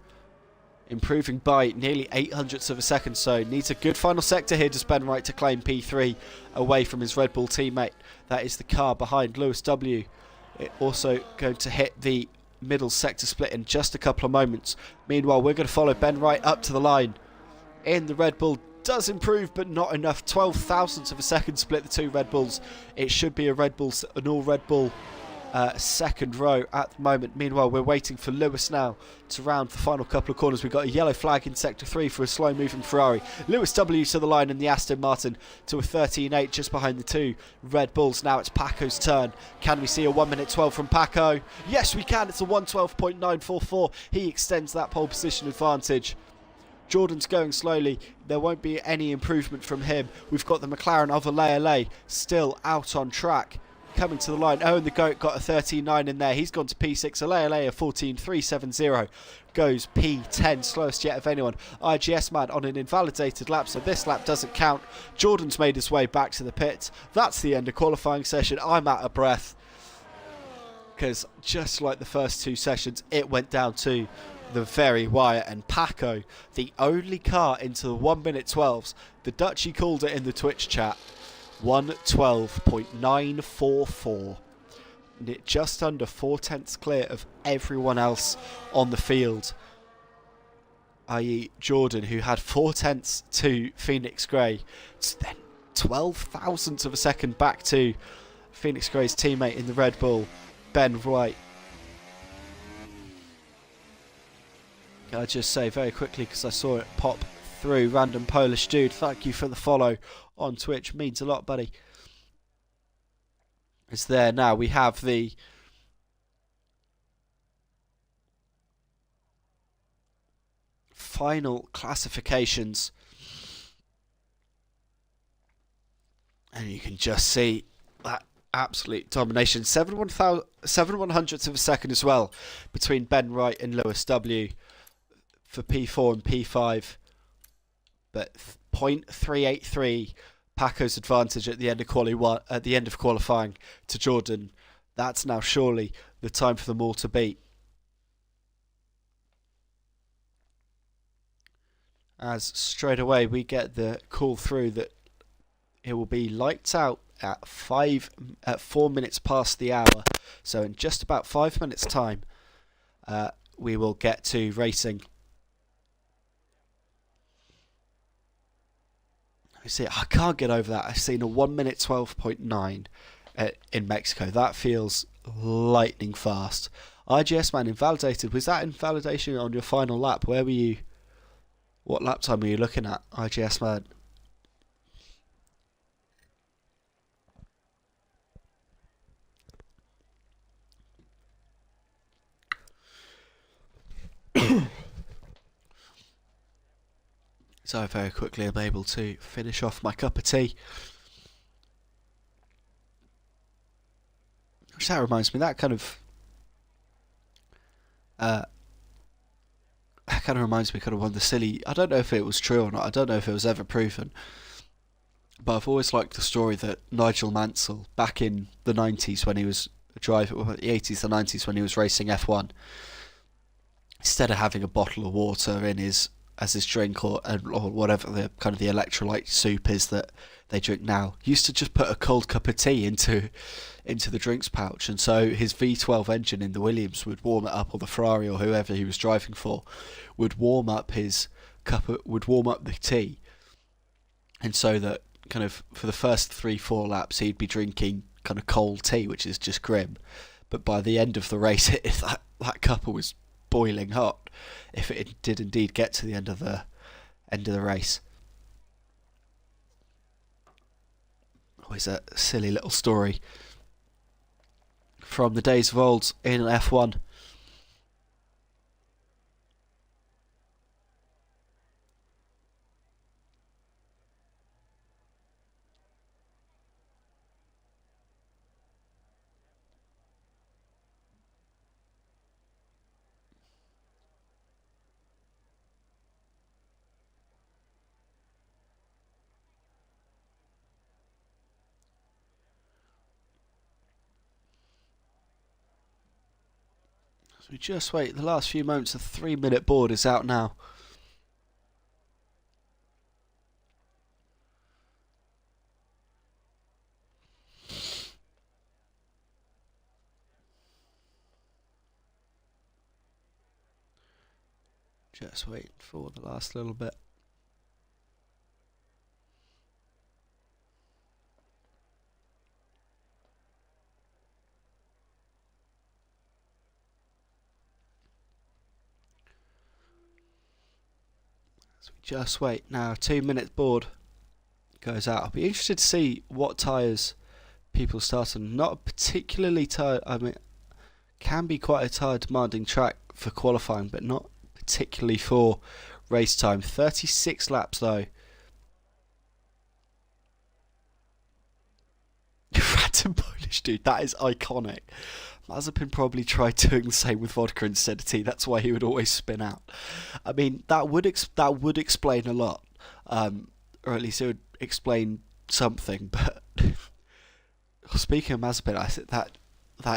Improving by nearly 0.08 of a second, so needs a good final sector here, does Ben Wright, to claim P3 away from his Red Bull teammate. That is the car behind Lewis W. It also going to hit the middle sector split in just a couple of moments. Meanwhile, we're going to follow Ben Wright up to the line in the Red Bull. Does improve, but not enough. 0.12 of a second split the two Red Bulls. It should be an all Red Bull second row at the moment. Meanwhile, we're waiting for Lewis now to round the final couple of corners. We've got a yellow flag in sector 3 for a slow moving Ferrari. Lewis W to the line in the Aston Martin to a 13.8 just behind the two Red Bulls. Now it's Paco's turn. Can we see a 1 minute 12 from Paco? Yes, we can. It's a 1:12.944. He extends that pole position advantage. Jordan's going slowly. There won't be any improvement from him. We've got the McLaren of Alea still out on track. Coming to the line. Owen the Goat got a 13.9 in there. He's gone to P6. Alea 14.370. Goes P10. Slowest yet of anyone. IGS man on an invalidated lap, so this lap doesn't count. Jordan's made his way back to the pits. That's the end of qualifying session. I'm out of breath, because just like the first two sessions, it went down to the very wire, and Paco, the only car into the 1 minute 12s, the Dutchie called it in the Twitch chat, 1:12.944, and it just under 4/10 clear of everyone else on the field, i.e. Jordan, who had 4/10 to Phoenix Grey. It's then 0.12 of a second back to Phoenix Grey's teammate in the Red Bull, Ben Wright. Can I just say very quickly, because I saw it pop through, random Polish dude, thank you for the follow on Twitch, means a lot, buddy. It's there now. We have the final classifications, and you can just see that absolute domination. 7/100ths of a second as well between Ben Wright and Lewis W for P4 and P5, but 0.383 Paco's advantage at the end of qualifying to Jordan. That's now surely the time for them all to beat, as straight away we get the call through that it will be lights out at 4 minutes past the hour. So in just about 5 minutes time, we will get to racing. See, I can't get over that. I've seen a 1 minute 12.9 in Mexico. That feels lightning fast. IGS man invalidated. Was that invalidation on your final lap? Where were you? What lap time were you looking at, IGS man? So very quickly I'm able to finish off my cup of tea. Which that reminds me, that kind of reminds me kind of one of the silly, I don't know if it was true or not, I don't know if it was ever proven, but I've always liked the story that Nigel Mansell, back in the 90s when he was a driver, well, the 80s, the 90s when he was racing F1, instead of having a bottle of water in his as his drink or whatever the kind of the electrolyte soup is that they drink now, used to just put a cold cup of tea into the drinks pouch, and so his V12 engine in the Williams would warm it up, or the Ferrari or whoever he was driving for would warm up the tea, and so that kind of for the first 3-4 laps he'd be drinking kind of cold tea, which is just grim, but by the end of the race that cup was boiling hot if it did indeed get to the end of the race. Always a silly little story from the days of old in F1. So we just wait the last few moments. The 3-minute board is out now. Just waiting for the last little bit. So we just wait now. 2-minute board goes out. I'll be interested to see what tyres people start on. Not particularly tired. I mean, can be quite a tire demanding track for qualifying, but not particularly for race time. 36 laps though. Random Polish dude, that is iconic. Mazepin probably tried doing the same with vodka instead of tea. That's why he would always spin out. I mean, that would explain a lot, or at least it would explain something. But speaking of Mazepin, I think that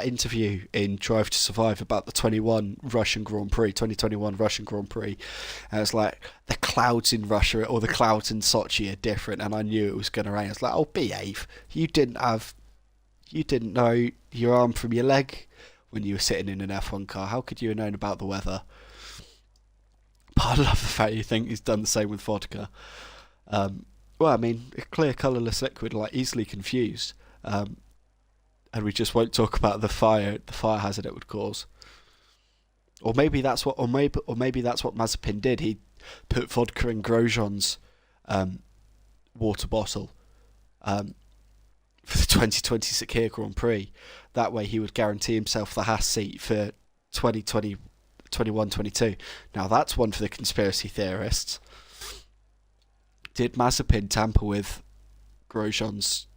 interview in Drive to Survive about the 2021 Russian Grand Prix, and it's like the clouds in Russia or the clouds in Sochi are different, and I knew it was going to rain. It's like, oh, behave. You didn't know your arm from your leg when you were sitting in an F1 car. How could you have known about the weather? But I love the fact you think he's done the same with vodka. Well, I mean, a clear colourless liquid, like easily confused. And we just won't talk about the fire hazard it would cause. Or maybe that's what Mazepin did. He put vodka in Grosjean's water bottle for the 2020 Sakir Grand Prix. That way he would guarantee himself the Haas seat for 2020, 21, 22. Now that's one for the conspiracy theorists. Did Mazepin tamper with Grosjean's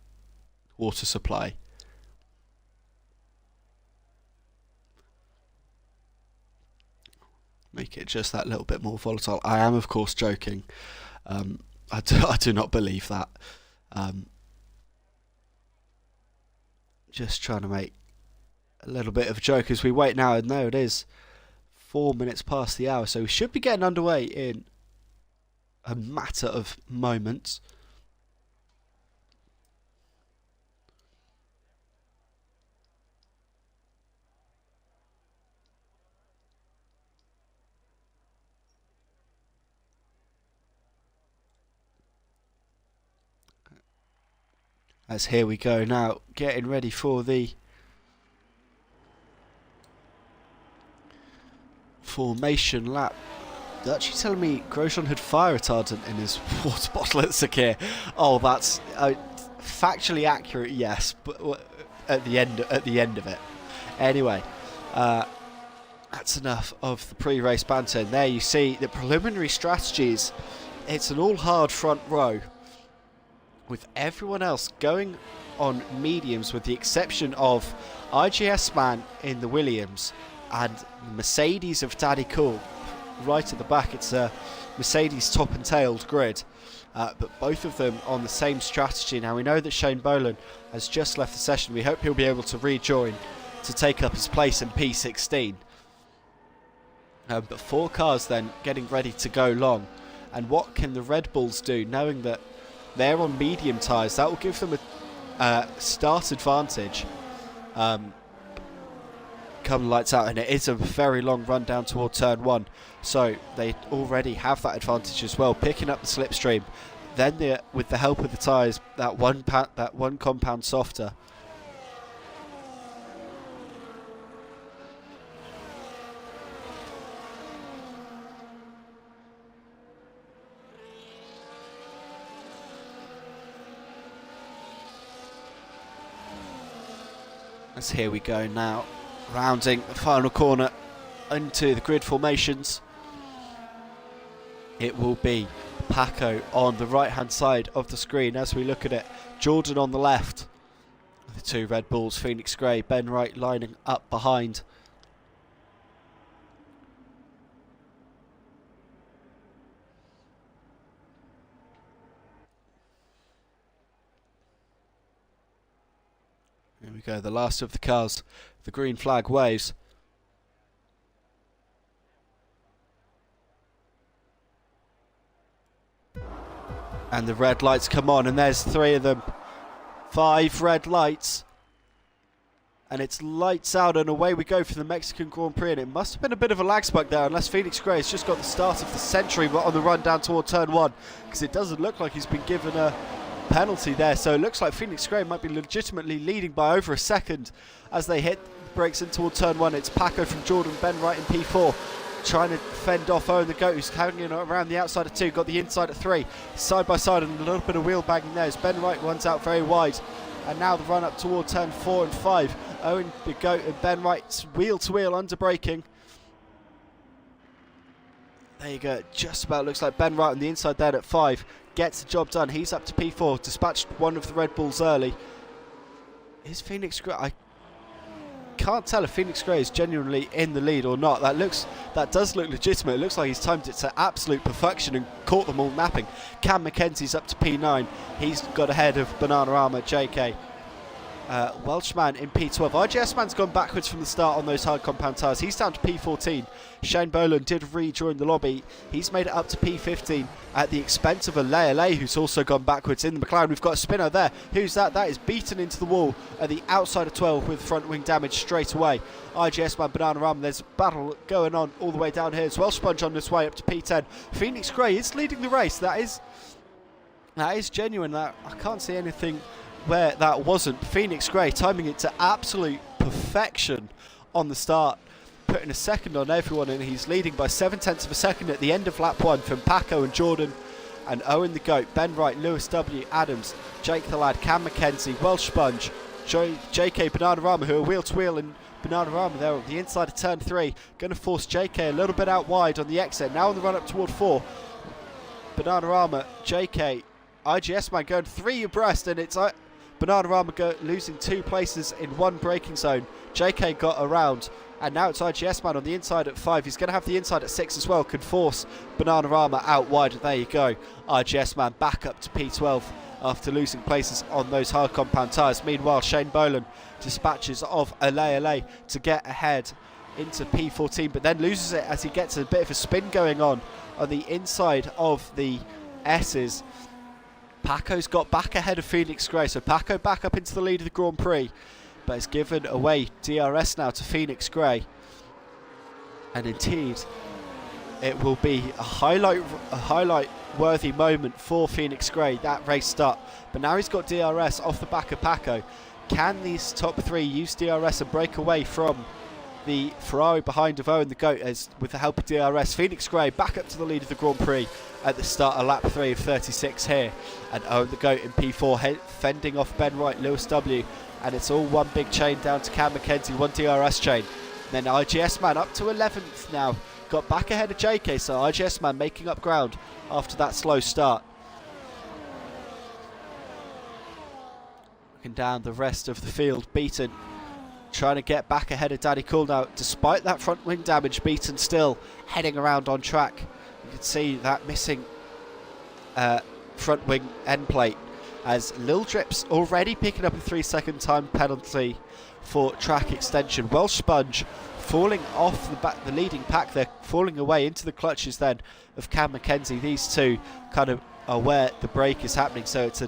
water supply? Make it just that little bit more volatile. I am, of course, joking. I do not believe that. Just trying to make a little bit of a joke as we wait now, and there it is, 4 minutes past the hour, so we should be getting underway in a matter of moments. As here we go now, getting ready for the formation lap. They're actually telling me Grosjean had fire retardant in his water bottle at Sakir. Oh, that's factually accurate, yes, but at the end of it. Anyway, that's enough of the pre-race banter. And there you see the preliminary strategies it's an all-hard front row, with everyone else going on mediums, with the exception of IGS Man in the Williams and the Mercedes of Daddy Cool right at the back. It's a Mercedes top and tailed grid, but both of them on the same strategy. Now we know that Shane Boland has just left the session. We hope he'll be able to rejoin to take up his place in P16. But 4 cars then getting ready to go long. And what can the Red Bulls do, knowing that they're on medium tyres? That will give them a start advantage come lights out, and it is a very long run down toward turn 1, so they already have that advantage as well, picking up the slipstream. Then with the help of the tyres, that one compound softer. As here we go now, rounding the final corner into the grid formations. It will be Paco on the right hand side of the screen as we look at it, Jordan on the left, the 2 Red Bulls, Phoenix Grey, Ben Wright lining up behind. Here we go, the last of the cars. The green flag waves. And the red lights come on, and there's 3 of them. 5 red lights. And it's lights out, and away we go for the Mexican Grand Prix. And it must have been a bit of a lag spike there, unless Phoenix Grey has just got the start of the century on the run down toward turn 1, because it doesn't look like he's been given a penalty there. So it looks like Phoenix Grey might be legitimately leading by over a second as they hit brakes in toward turn 1. It's Paco from Jordan, Ben Wright in P4, trying to fend off Owen the Goat, who's hanging around the outside of 2, got the inside at 3, side by side, and a little bit of wheel bagging there as Ben Wright runs out very wide. And now the run up toward turn 4 and 5. Owen the Goat and Ben Wright wheel to wheel under braking. There you go, just about looks like Ben Wright on the inside there at 5 gets the job done. He's up to P4, dispatched one of the Red Bulls early. Is Phoenix Grey? I can't tell if Phoenix Grey is genuinely in the lead or not. That does look legitimate. It looks like he's timed it to absolute perfection and caught them all napping. Cam McKenzie's up to P9. He's got ahead of Bananarama, JK. Welshman in P12. IGS Man's gone backwards from the start on those hard compound tyres. He's down to P14. Shane Boland did rejoin the lobby. He's made it up to P15 at the expense of Alea, who's also gone backwards in the McLaren. We've got a spinner there. Who's that? That is beaten into the wall at the outside of 12 with front wing damage straight away. IGS Man, Bananarama. There's a battle going on all the way down here as well. Sponge on this way up to P10. Phoenix Grey is leading the race. That is genuine. That I can't see anything where that wasn't. Phoenix Grey timing it to absolute perfection on the start, putting a second on everyone, and he's leading by 7/10 of a second at the end of lap 1 from Paco and Jordan and Owen the Goat, Ben Wright, Lewis W, Adams, Jake the Lad, Cam McKenzie, Welsh Sponge, JK, Bananarama, who are wheel to wheel, and Bananarama there on the inside of turn 3, going to force JK a little bit out wide on the exit. Now on the run up toward 4, Bananarama, JK, IGS Man going 3 abreast, and it's Bananarama losing 2 places in 1 braking zone. JK got around, and now it's IGS Man on the inside at 5. He's going to have the inside at 6 as well. Can force Bananarama out wide. There you go. IGS Man back up to P12 after losing places on those hard compound tyres. Meanwhile, Shane Boland dispatches of Alea to get ahead into P14, but then loses it as he gets a bit of a spin going on the inside of the S's. Paco's got back ahead of Phoenix Grey, so Paco back up into the lead of the Grand Prix, but it's given away DRS now to Phoenix Grey, and indeed it will be a highlight worthy moment for Phoenix Grey, that race start. But now he's got DRS off the back of Paco. Can these top 3 use DRS and break away from the Ferrari behind of Owen the Goat, as with the help of DRS? Phoenix Grey back up to the lead of the Grand Prix at the start of lap 3 of 36 here, and Owen the Goat in P4 fending off Ben Wright, Lewis W, and it's all one big chain down to Cam McKenzie, 1 DRS chain. And then IGS Man up to 11th now, got back ahead of JK, so IGS Man making up ground after that slow start. Looking down the rest of the field, Beaton trying to get back ahead of Daddy Cool now. Despite that front wing damage, Beaton still heading around on track. You can see that missing front wing end plate, as Lil Drip's already picking up a 3-second time penalty for track extension. Welsh Sponge falling off the leading pack there, falling away into the clutches then of Cam McKenzie. These two kind of are where the break is happening, so it's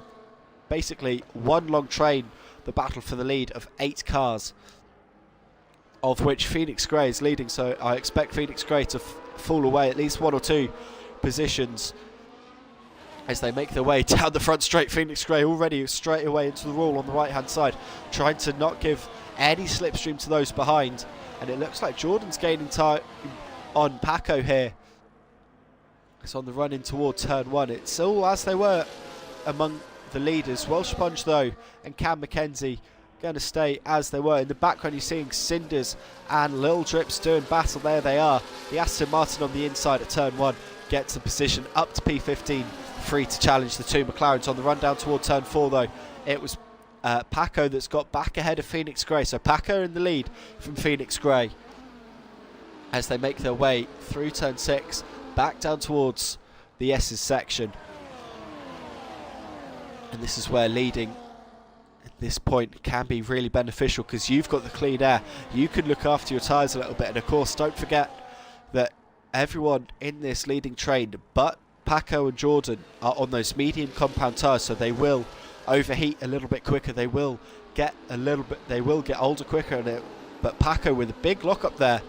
basically one long train, the battle for the lead of 8 cars, of which Phoenix Grey is leading, so I expect Phoenix Grey to fall away at least 1 or 2 positions as they make their way down the front straight. Phoenix Grey already straight away into the wall on the right hand side, trying to not give any slipstream to those behind, and it looks like Jordan's gaining time on Paco here. It's on the run in toward turn 1. It's all as they were among the leaders. Welsh Sponge though and Cam McKenzie going to stay as they were. In the background you're seeing Cinders and Lil Drips doing battle. There they are. The Aston Martin on the inside at turn 1 gets the position up to P15, free to challenge the 2 McLarens. On the run down toward turn 4 though, it was Paco that's got back ahead of Phoenix Grey. So Paco in the lead from Phoenix Grey as they make their way through turn 6 back down towards the S's section. And this is where leading at this point can be really beneficial, because you've got the clean air, you can look after your tyres a little bit, and of course don't forget that everyone in this leading train but Paco and Jordan are on those medium compound tyres, so they will overheat a little bit quicker, they will get older quicker, but Paco with a big lock up there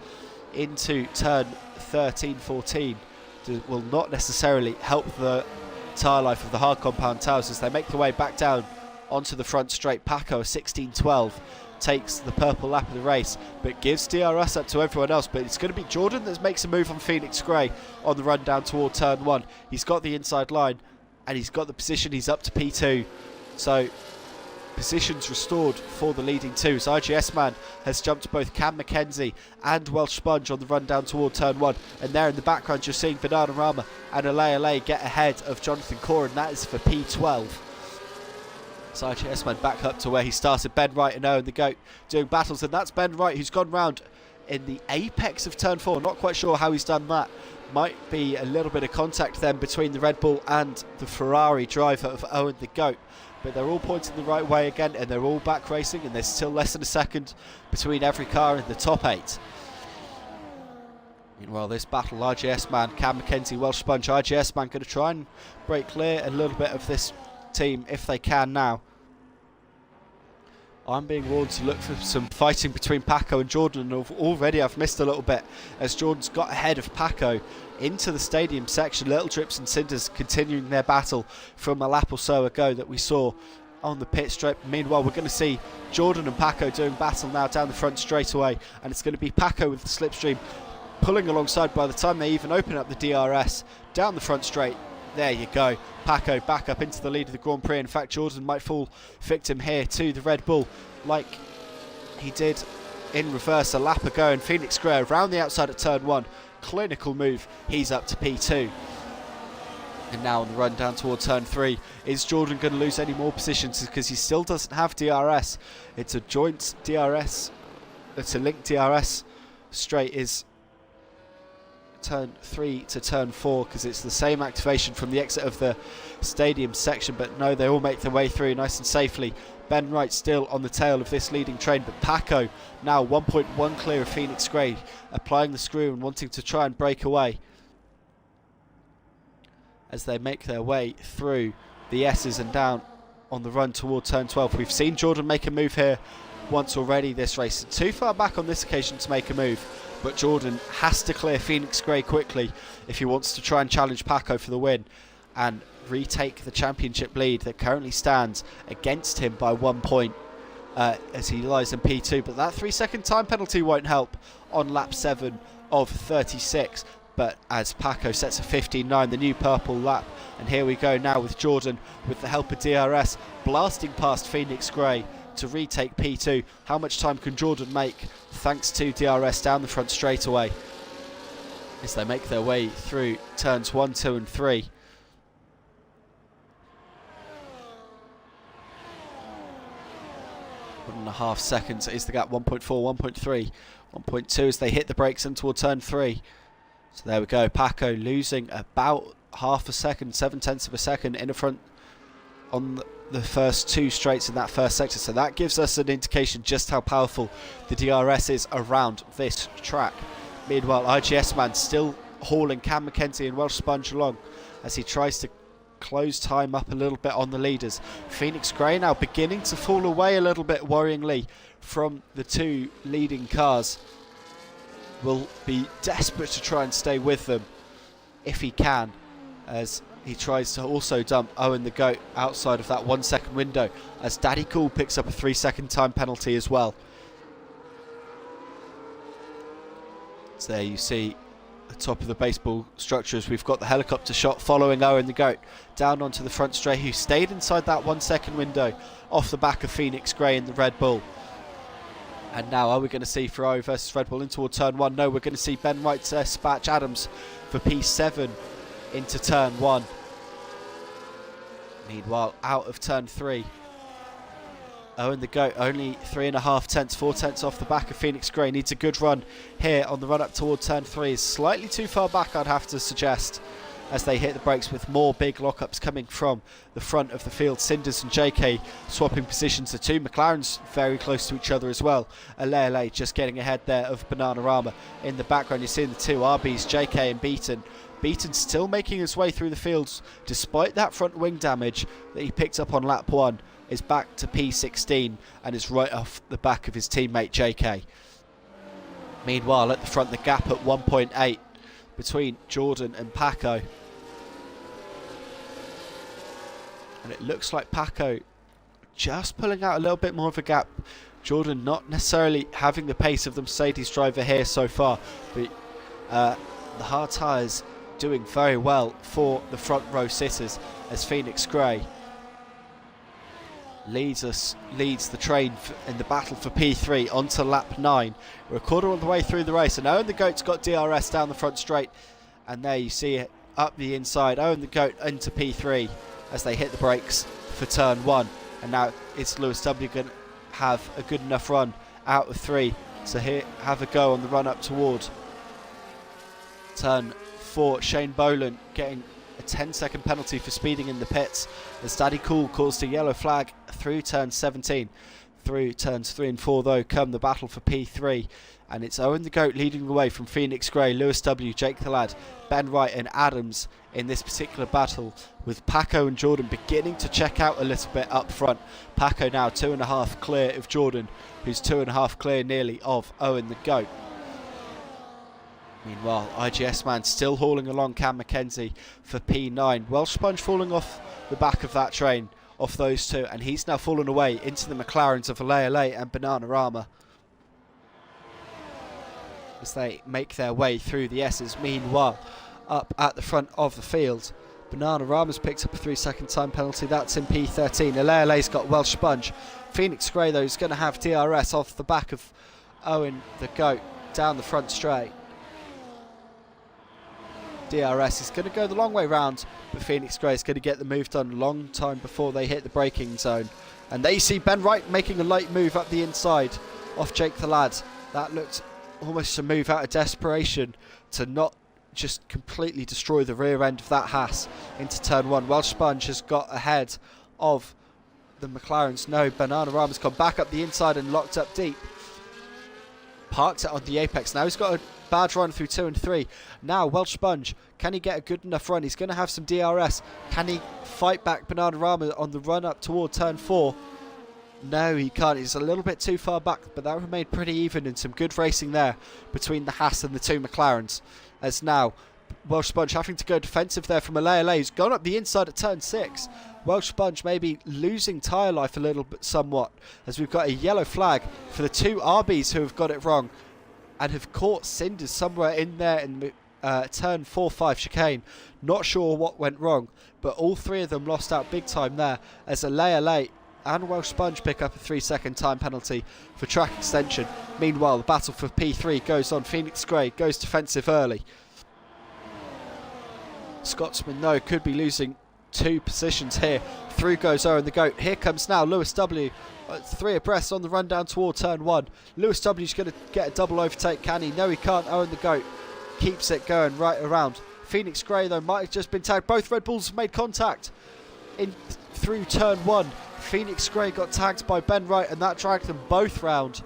into turn 13-14 will not necessarily help the tyre life of the hard compound tyres as they make their way back down onto the front straight. Paco, a 16-12, takes the purple lap of the race, but gives DRS up to everyone else. But it's going to be Jordan that makes a move on Phoenix Grey on the run down toward turn 1. He's got the inside line and he's got the position. He's up to P2, so positions restored for the leading 2. So IGS Man has jumped both Cam McKenzie and Welsh Sponge on the run down toward turn 1, and there in the background you're seeing Banana Rama and Alay get ahead of Jonathan Corrin. That is for P12. So IGS Man back up to where he started. Ben Wright and Owen the Goat doing battles, and that's Ben Wright who's gone round in the apex of turn 4. Not quite sure how he's done that. Might be a little bit of contact then between the Red Bull and the Ferrari driver of Owen the Goat, but they're all pointing the right way again, and they're all back racing, and there's still less than a second between every car in the top 8. Meanwhile, this battle, IGS Man, Cam McKenzie, Welsh Sponge. IGS Man going to try and break clear a little bit of this team if they can now. I'm being warned to look for some fighting between Paco and Jordan, and already I've missed a little bit as Jordan's got ahead of Paco into the stadium section. Little Drips and Cinders continuing their battle from a lap or so ago that we saw on the pit strip. Meanwhile, we're going to see Jordan and Paco doing battle now down the front straightaway, and it's going to be Paco with the slipstream pulling alongside by the time they even open up the DRS down the front straight. There you go, Paco back up into the lead of the Grand Prix. In fact, Jordan might fall victim here to the Red Bull like he did in reverse a lap ago. And Phoenix Grey around the outside at turn 1, clinical move, he's up to P2. And now on the run down toward turn 3, is Jordan going to lose any more positions because he still doesn't have DRS? It's a joint DRS, it's a linked DRS straight is turn 3 to turn 4, because it's the same activation from the exit of the stadium section. But no, they all make their way through nice and safely. Ben Wright still on the tail of this leading train, but Paco now 1.1 clear of Phoenix Grey, applying the screw and wanting to try and break away as they make their way through the S's and down on the run toward turn 12. We've seen Jordan make a move here once already this race, too far back on this occasion to make a move, but Jordan has to clear Phoenix Grey quickly if he wants to try and challenge Paco for the win and retake the championship lead that currently stands against him by 1 point as he lies in P2. But that 3-second time penalty won't help on lap 7 of 36. But as Paco sets a 15.9, the new purple lap, and here we go now with Jordan with the help of DRS blasting past Phoenix Grey to retake P2. How much time can Jordan make thanks to DRS down the front straightaway? as they make their way through turns 1, 2 and 3. One and a half seconds is the gap. 1.4, 1.3, 1.2 as they hit the brakes in toward turn 3. So there we go. Paco losing about half a second, 0.7 of a second in the front on the first 2 straights in that first sector. So that gives us an indication just how powerful the DRS is around this track. Meanwhile, IGS Man still hauling Cam Mackenzie and Welsh Sponge along as he tries to close time up a little bit on the leaders. Phoenix Grey now beginning to fall away a little bit worryingly from the 2 leading cars. Will be desperate to try and stay with them if he can, as he tries to also dump Owen the Goat outside of that 1 second window, as Daddy Cool picks up a 3 second time penalty as well. So there you see the top of the baseball structure as we've got the helicopter shot following Owen the Goat down onto the front straight, who stayed inside that 1 second window off the back of Phoenix Grey in the Red Bull. And now are we going to see Ferrari versus Red Bull in toward turn 1? No, we're going to see Ben Wright dispatch Adams for P7 into turn 1. Meanwhile, out of turn 3, Owen the Goat only 3.5 tenths, 4 tenths off the back of Phoenix Grey. Needs a good run here on the run up toward turn 3. Is slightly too far back, I'd have to suggest, as they hit the brakes with more big lockups coming from the front of the field. Cinders and JK swapping positions. The 2 McLarens very close to each other as well. Alele just getting ahead there of Bananarama. In the background you're seeing the 2 RBs, JK and Beaton. Beaton still making his way through the fields despite that front wing damage that he picked up on lap 1. Is back to P16 and is right off the back of his teammate JK. Meanwhile at the front, the gap at 1.8 between Jordan and Paco, and it looks like Paco just pulling out a little bit more of a gap. Jordan not necessarily having the pace of the Mercedes driver here so far, but the hard tyres doing very well for the front row sitters, as Phoenix Grey leads the train in the battle for P3 onto lap 9. We're a quarter of the way through the race, and Owen the Goat's got DRS down the front straight, and there you see it up the inside. Owen the Goat into P3 as they hit the brakes for turn 1, and now it's Lewis W going to have a good enough run out of 3 to have a go on the run up toward turn 4. Shane Boland getting a 10-second penalty for speeding in the pits as Daddy Cool caused a yellow flag through turn 17. Through turns 3 and 4 though come the battle for P3, and it's Owen the Goat leading the way from Phoenix Grey, Lewis W, Jake the Lad, Ben Wright and Adams in this particular battle, with Paco and Jordan beginning to check out a little bit up front. Paco now 2.5 clear of Jordan, who's 2.5 clear nearly of Owen the Goat. Meanwhile, IGS Man still hauling along Cam Mackenzie for P9. Welsh Sponge falling off the back of that train, off those 2, and he's now fallen away into the McLarens of Alele and Bananarama as they make their way through the S's. Meanwhile, up at the front of the field, Bananarama's picked up a 3-second time penalty. That's in P13. Alele's got Welsh Sponge. Phoenix Grey, though, is going to have DRS off the back of Owen the Goat down the front straight. DRS is going to go the long way round, but Phoenix Grey is going to get the move done a long time before they hit the braking zone. And there you see Ben Wright making a light move up the inside off Jake the Lad. That looked almost a move out of desperation to not just completely destroy the rear end of that Haas into turn 1. Welsh Sponge has got ahead of the McLarens. No, Bananarama's gone back up the inside and locked up deep. Parked it on the apex. Now he's got a bad run through 2 and 3. Now Welsh Sponge, can he get a good enough run? He's going to have some DRS. Can he fight back Bananarama on the run up toward turn 4? No, he can't. He's a little bit too far back, but that remained pretty even, and some good racing there between the Haas and the 2 McLarens. As now Welsh Sponge having to go defensive there from Alele, who's gone up the inside at turn 6. Welsh Sponge maybe losing tyre life a little bit somewhat, as we've got a yellow flag for the 2 RBs who have got it wrong and have caught Cinders somewhere in there in turn 4-5 chicane. Not sure what went wrong, but all 3 of them lost out big time there, as Alele and Welsh Sponge pick up a 3-second time penalty for track extension. Meanwhile, the battle for P3 goes on. Phoenix Grey goes defensive early. Scotsman, though, could be losing 2 positions here. Through goes Owen the Goat. Here comes now Lewis W. 3 abreast on the run down toward turn 1. Lewis W's going to get a double overtake. Can he? No, he can't. Owen the Goat keeps it going right around. Phoenix Grey, though, might have just been tagged. Both Red Bulls have made contact in through turn 1. Phoenix Grey got tagged by Ben Wright, and that dragged them both round.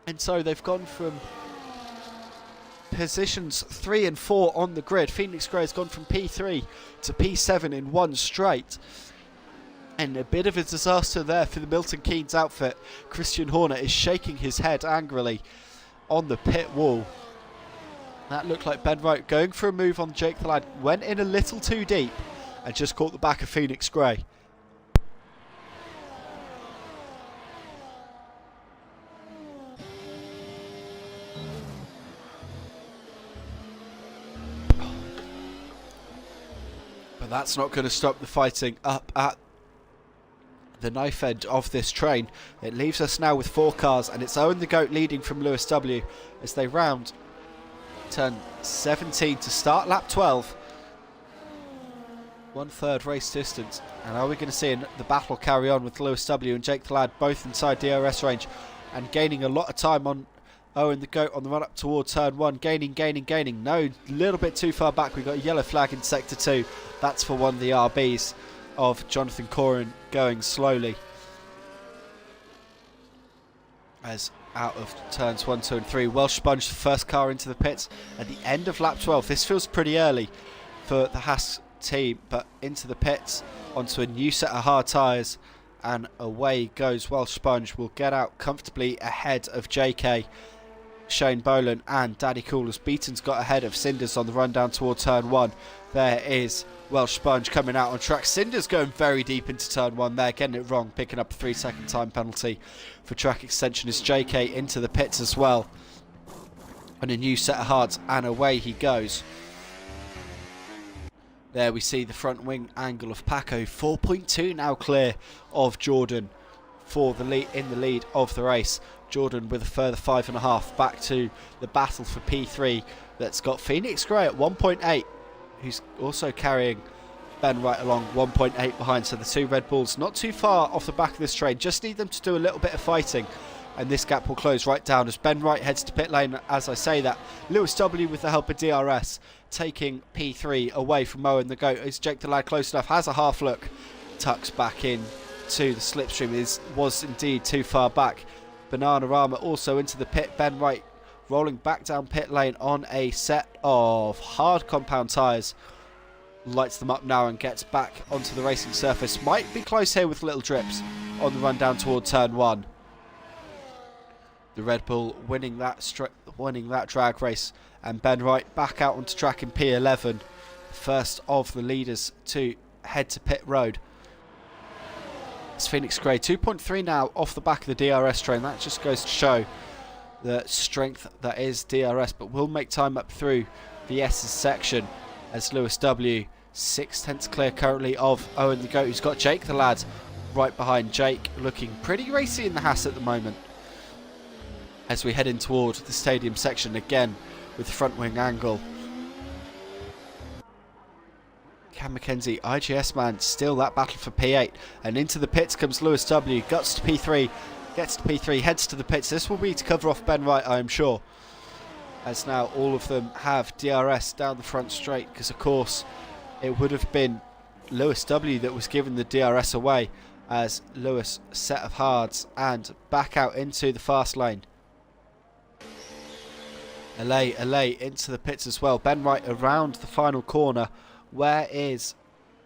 And so they've gone from positions 3 and 4 on the grid. Phoenix Grey has gone from P3 to P7 in one straight. And a bit of a disaster there for the Milton Keynes outfit. Christian Horner is shaking his head angrily on the pit wall. That looked like Ben Wright going for a move on Jake the Lad. Went in a little too deep and just caught the back of Phoenix Grey. But that's not going to stop the fighting up at the knife edge of this train. It leaves us now with 4 cars, and it's Owen the Goat leading from Lewis W as they round turn 17 to start lap 12. 1/3 race distance. And are we going to see the battle carry on with Lewis W and Jake the Lad both inside DRS range and gaining a lot of time on Owen the Goat on the run up towards turn 1, gaining. No, a little bit too far back. We got a yellow flag in sector 2. That's for one of the RBs of Jonathan Corrin going slowly. As out of turns 1, 2 and 3, Welsh Sponge, the first car into the pits at the end of lap 12. This feels pretty early for the Haas team, but into the pits onto a new set of hard tyres, and away goes Welsh Sponge. Will get out comfortably ahead of JK, Shane Boland and Daddy Coolers. Beaton's got ahead of Cinders on the run down toward turn 1. There is Welsh Sponge coming out on track. Cinders going very deep into turn 1 there, getting it wrong, picking up a 3-second time penalty for track extension as JK into the pits as well. And a new set of hards, and away he goes. There we see the front wing angle of Paco. 4.2 now clear of Jordan for the lead, in the lead of the race. Jordan with a further 5.5 back to the battle for P3. That's got Phoenix Grey at 1.8, who's also carrying Ben Wright along 1.8 behind. So the 2 Red Bulls not too far off the back of this train. Just need them to do a little bit of fighting, and this gap will close right down as Ben Wright heads to pit lane. As I say that, Lewis W with the help of DRS taking P3 away from Owen the Goat. Is Jake the Lad close enough? Has a half look, tucks back in to the slipstream. Was indeed too far back. Bananarama also into the pit. Ben Wright rolling back down pit lane on a set of hard compound tyres. Lights them up now and gets back onto the racing surface. Might be close here with little drips on the run down toward turn 1. The Red Bull winning that drag race, and Ben Wright back out onto track in P11. First of the leaders to head to pit road. It's Phoenix Grey 2.3 now off the back of the DRS train. That just goes to show the strength that is DRS, but will make time up through the S's section as Lewis W 6/10 clear currently of Owen the Goat, who's got Jake the Lad right behind. Jake looking pretty racy in the Haas at the moment as we head in toward the stadium section again with the front wing angle. Cam McKenzie, IGS man, still that battle for P8, and into the pits comes Lewis W, guts to P3, gets to P3, heads to the pits. This will be to cover off Ben Wright, I am sure, as now all of them have DRS down the front straight, because of course it would have been Lewis W that was given the DRS away as Lewis set of hards and back out into the fast lane. LA into the pits as well. Ben Wright around the final corner. Where is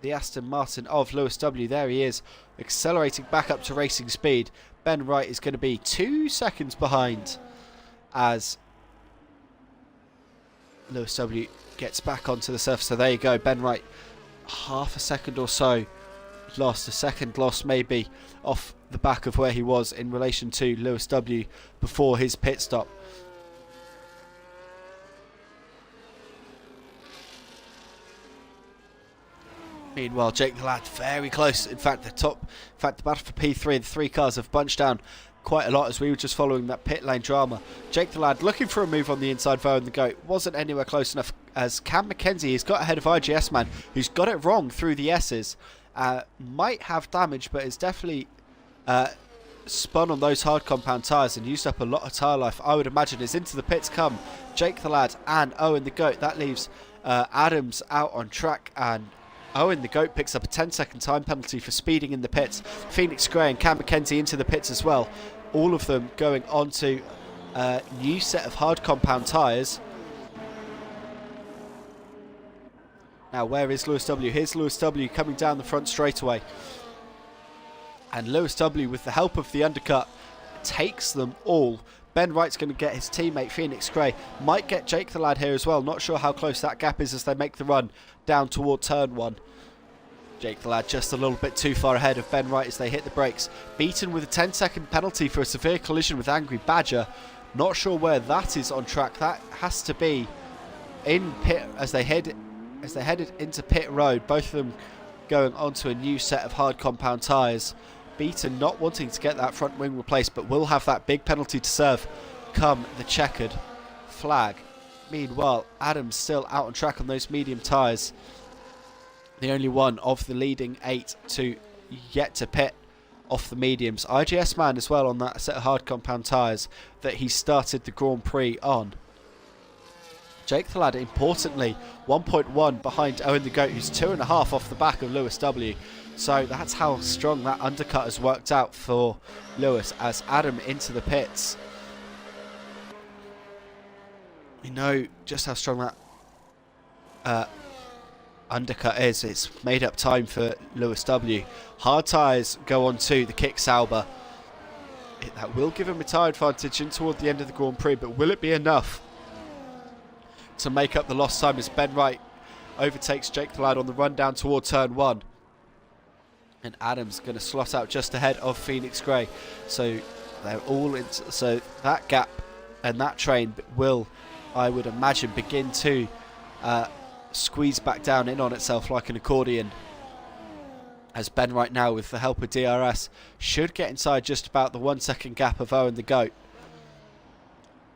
the Aston Martin of Lewis W? There he is, accelerating back up to racing speed. Ben Wright is going to be 2 seconds behind as Lewis W gets back onto the surface. So there you go, Ben Wright half a second or so lost, a second loss maybe off the back of where he was in relation to Lewis W before his pit stop. Meanwhile, Jake the Lad very close. In fact, the battle for P3, the three cars have bunched down quite a lot as we were just following that pit lane drama. Jake the Lad looking for a move on the inside of Owen the Goat. Wasn't anywhere close enough as Cam McKenzie has got ahead of IGS Man, who's got it wrong through the S's. Might have damage, but is definitely spun on those hard compound tyres and used up a lot of tyre life. I would imagine as into the pits come Jake the Lad and Owen the Goat. That leaves Adams out on track, and Owen the Goat picks up a 10-second time penalty for speeding in the pits. Phoenix Gray and Cam McKenzie into the pits as well. All of them going on to a new set of hard compound tyres. Now, where is Lewis W? Here's Lewis W coming down the front straightaway. And Lewis W, with the help of the undercut, takes them all. Ben Wright's going to get his teammate Phoenix Gray. Might get Jake the Lad here as well. Not sure how close that gap is as they make the run down toward turn 1. Jake the Lad just a little bit too far ahead of Ben Wright as they hit the brakes. Beaten with a 10-second penalty for a severe collision with Angry Badger. Not sure where that is on track. That has to be in pit as they headed into pit road. Both of them going onto a new set of hard compound tyres. Beaton not wanting to get that front wing replaced, but will have that big penalty to serve come the checkered flag. Meanwhile, Adams still out on track on those medium tyres. The only one of the leading 8 to yet to pit off the mediums. IGS Man as well on that set of hard compound tyres that he started the Grand Prix on. Jake the Lad, importantly, 1.1 behind Owen the Goat, who's 2.5 off the back of Lewis W. So that's how strong that undercut has worked out for Lewis as Adam into the pits. We know just how strong that undercut is. It's made up time for Lewis W. Hard tyres go on to the Kick Sauber. That will give him a tyre advantage in toward the end of the Grand Prix, but will it be enough to make up the lost time as Ben Wright overtakes Jake the Lad on the run down toward turn 1? And Adams going to slot out just ahead of Phoenix Gray. So they're all in. So that gap and that train will, I would imagine, begin to squeeze back down in on itself like an accordion. As Ben Wright now, with the help of DRS, should get inside just about the 1 second gap of Owen the Goat.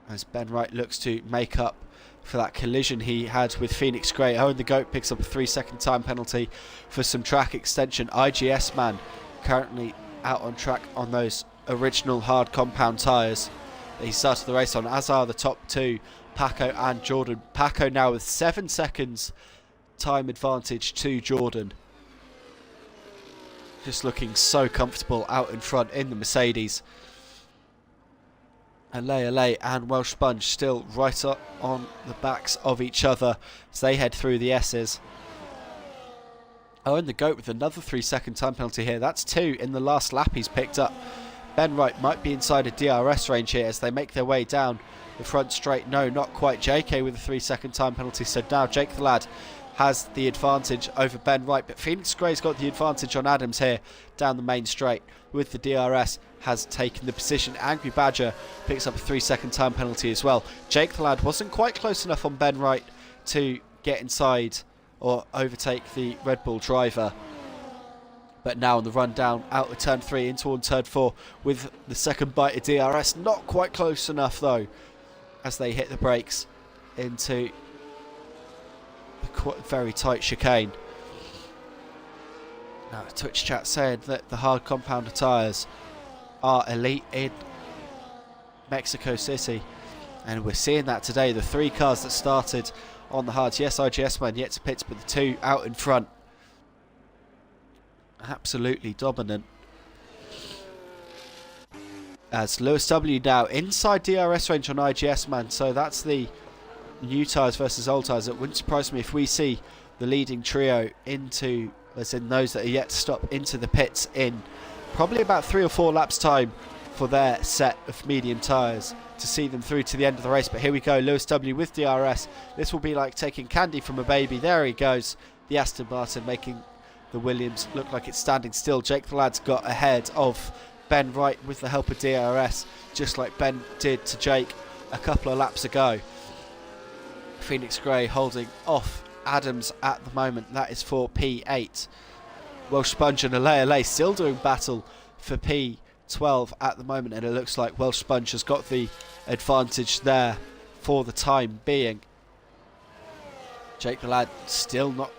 As Ben Wright looks to make up for that collision he had with Phoenix Gray. Owen the Goat picks up a 3-second time penalty for some track extension. IGS Man currently out on track on those original hard compound tyres that he started the race on, as are the top two, Paco and Jordan. Paco now with 7 seconds time advantage to Jordan. Just looking so comfortable out in front in the Mercedes. And Leia and Welsh Sponge still right up on the backs of each other as they head through the S's. Owen the Goat with another 3-second time penalty here. That's 2 in the last lap he's picked up. Ben Wright might be inside a DRS range here as they make their way down the front straight. No, not quite. JK with a 3-second time penalty. So now Jake the Lad has the advantage over Ben Wright, but Phoenix Gray's got the advantage on Adams here down the main straight with the DRS, has taken the position. Angry Badger picks up a 3-second time penalty as well. Jake the Lad wasn't quite close enough on Ben Wright to get inside or overtake the Red Bull driver, but now on the run down out of turn 3 in toward turn 4 with the second bite of DRS. Not quite close enough though as they hit the brakes into very tight chicane. Now Twitch chat saying that the hard compounder tyres are elite in Mexico City, and we're seeing that today. The 3 cars that started on the hards, yes, IGS Man yet to pits, but the 2 out in front absolutely dominant. As Lewis W now inside DRS range on IGS Man, so that's the new tyres versus old tyres. It wouldn't surprise me if we see the leading trio into, as in those that are yet to stop, into the pits in probably about 3 or 4 laps time for their set of medium tyres to see them through to the end of the race. But here we go, Lewis W with DRS. This will be like taking candy from a baby. There he goes, the Aston Martin, making the Williams look like it's standing still. Jake the Lad's got ahead of Ben Wright with the help of DRS, just like Ben did to Jake a couple of laps ago. Phoenix Gray holding off Adams at the moment. That is for P8. Welsh Sponge and Ale still doing battle for P12 at the moment, and it looks like Welsh Sponge has got the advantage there for the time being. Jake the Lad still not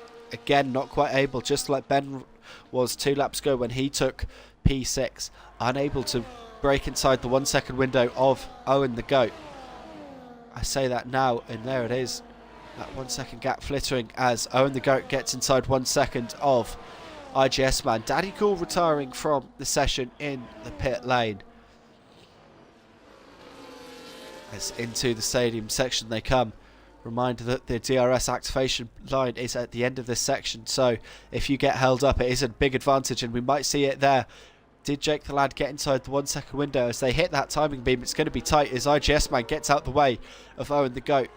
quite able, just like Ben was 2 laps ago when he took P6, unable to break inside the 1 second window of Owen the Goat. I say that now, and there it is, that 1 second gap flittering as Owen the Goat gets inside 1 second of IGS Man. Daddy Cool retiring from the session in the pit lane. As into the stadium section they come. Reminder that the DRS activation line is at the end of this section, so if you get held up, it is a big advantage, and we might see it there. Did Jake the Lad get inside the 1 second window? As they hit that timing beam, it's going to be tight as IGS Man gets out the way of Owen the Goat.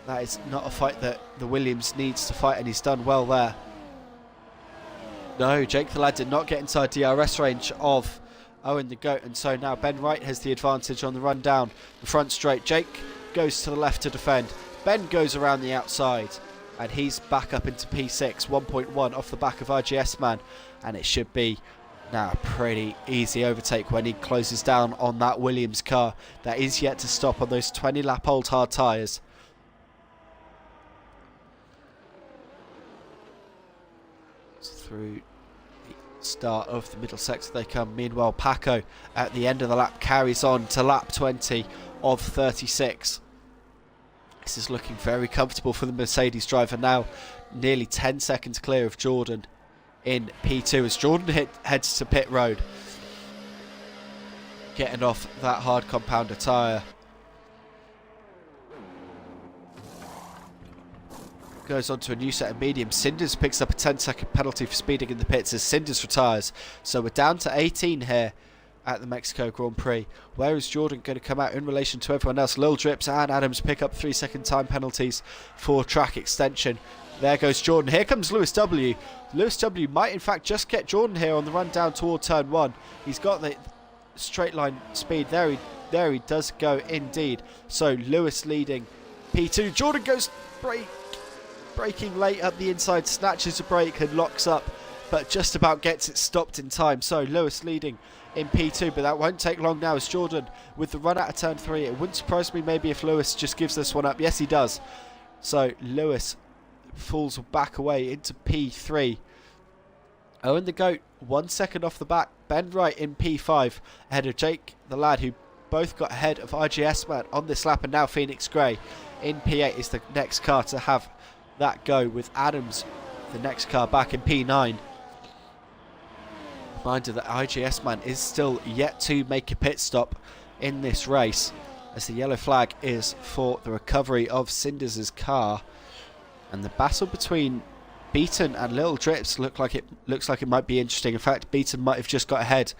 That is not a fight that the Williams needs to fight, and he's done well there. No, Jake the Lad did not get inside DRS range of Owen the Goat, and so now Ben Wright has the advantage on the run down the front straight. Jake goes to the left to defend. Ben goes around the outside, and he's back up into P6, 1.1 off the back of RGS Man, and it should be now a pretty easy overtake when he closes down on that Williams car that is yet to stop on those 20 lap old hard tyres. Through the start of the middle sector they come. Meanwhile, Paco at the end of the lap carries on to lap 20 of 36. This is looking very comfortable for the Mercedes driver now, nearly 10 seconds clear of Jordan in P2 as Jordan heads to pit road, getting off that hard compounder tyre. Goes on to a new set of mediums. Cinders picks up a 10-second penalty for speeding in the pits as Cinders retires. So we're down to 18 here at the Mexico Grand Prix. Where is Jordan going to come out in relation to everyone else? Lil Drips and Adams pick up 3-second time penalties for track extension. There goes Jordan. Here comes Lewis W. Lewis W might in fact just get Jordan here on the run down toward turn 1. He's got the straight line speed. There he does go indeed. So Lewis leading P2. Jordan goes braking late up the inside, snatches a brake and locks up, but just about gets it stopped in time. So Lewis leading in P2, but that won't take long now as Jordan with the run out of turn 3. It wouldn't surprise me maybe if Lewis just gives this one up. Yes, he does. So Lewis falls back away into P3. Owen the Goat 1 second off the back. Ben Wright in P5 ahead of Jake the Lad, who both got ahead of IGS Man on this lap, and now Phoenix Gray in P8 is the next car to have that go, with Adams the next car back in P9. Reminder that IGS Man is still yet to make a pit stop in this race, as the yellow flag is for the recovery of Cinders' car, and the battle between Beaton and Little Drips looks like it might be interesting. In fact, Beaton might have just got ahead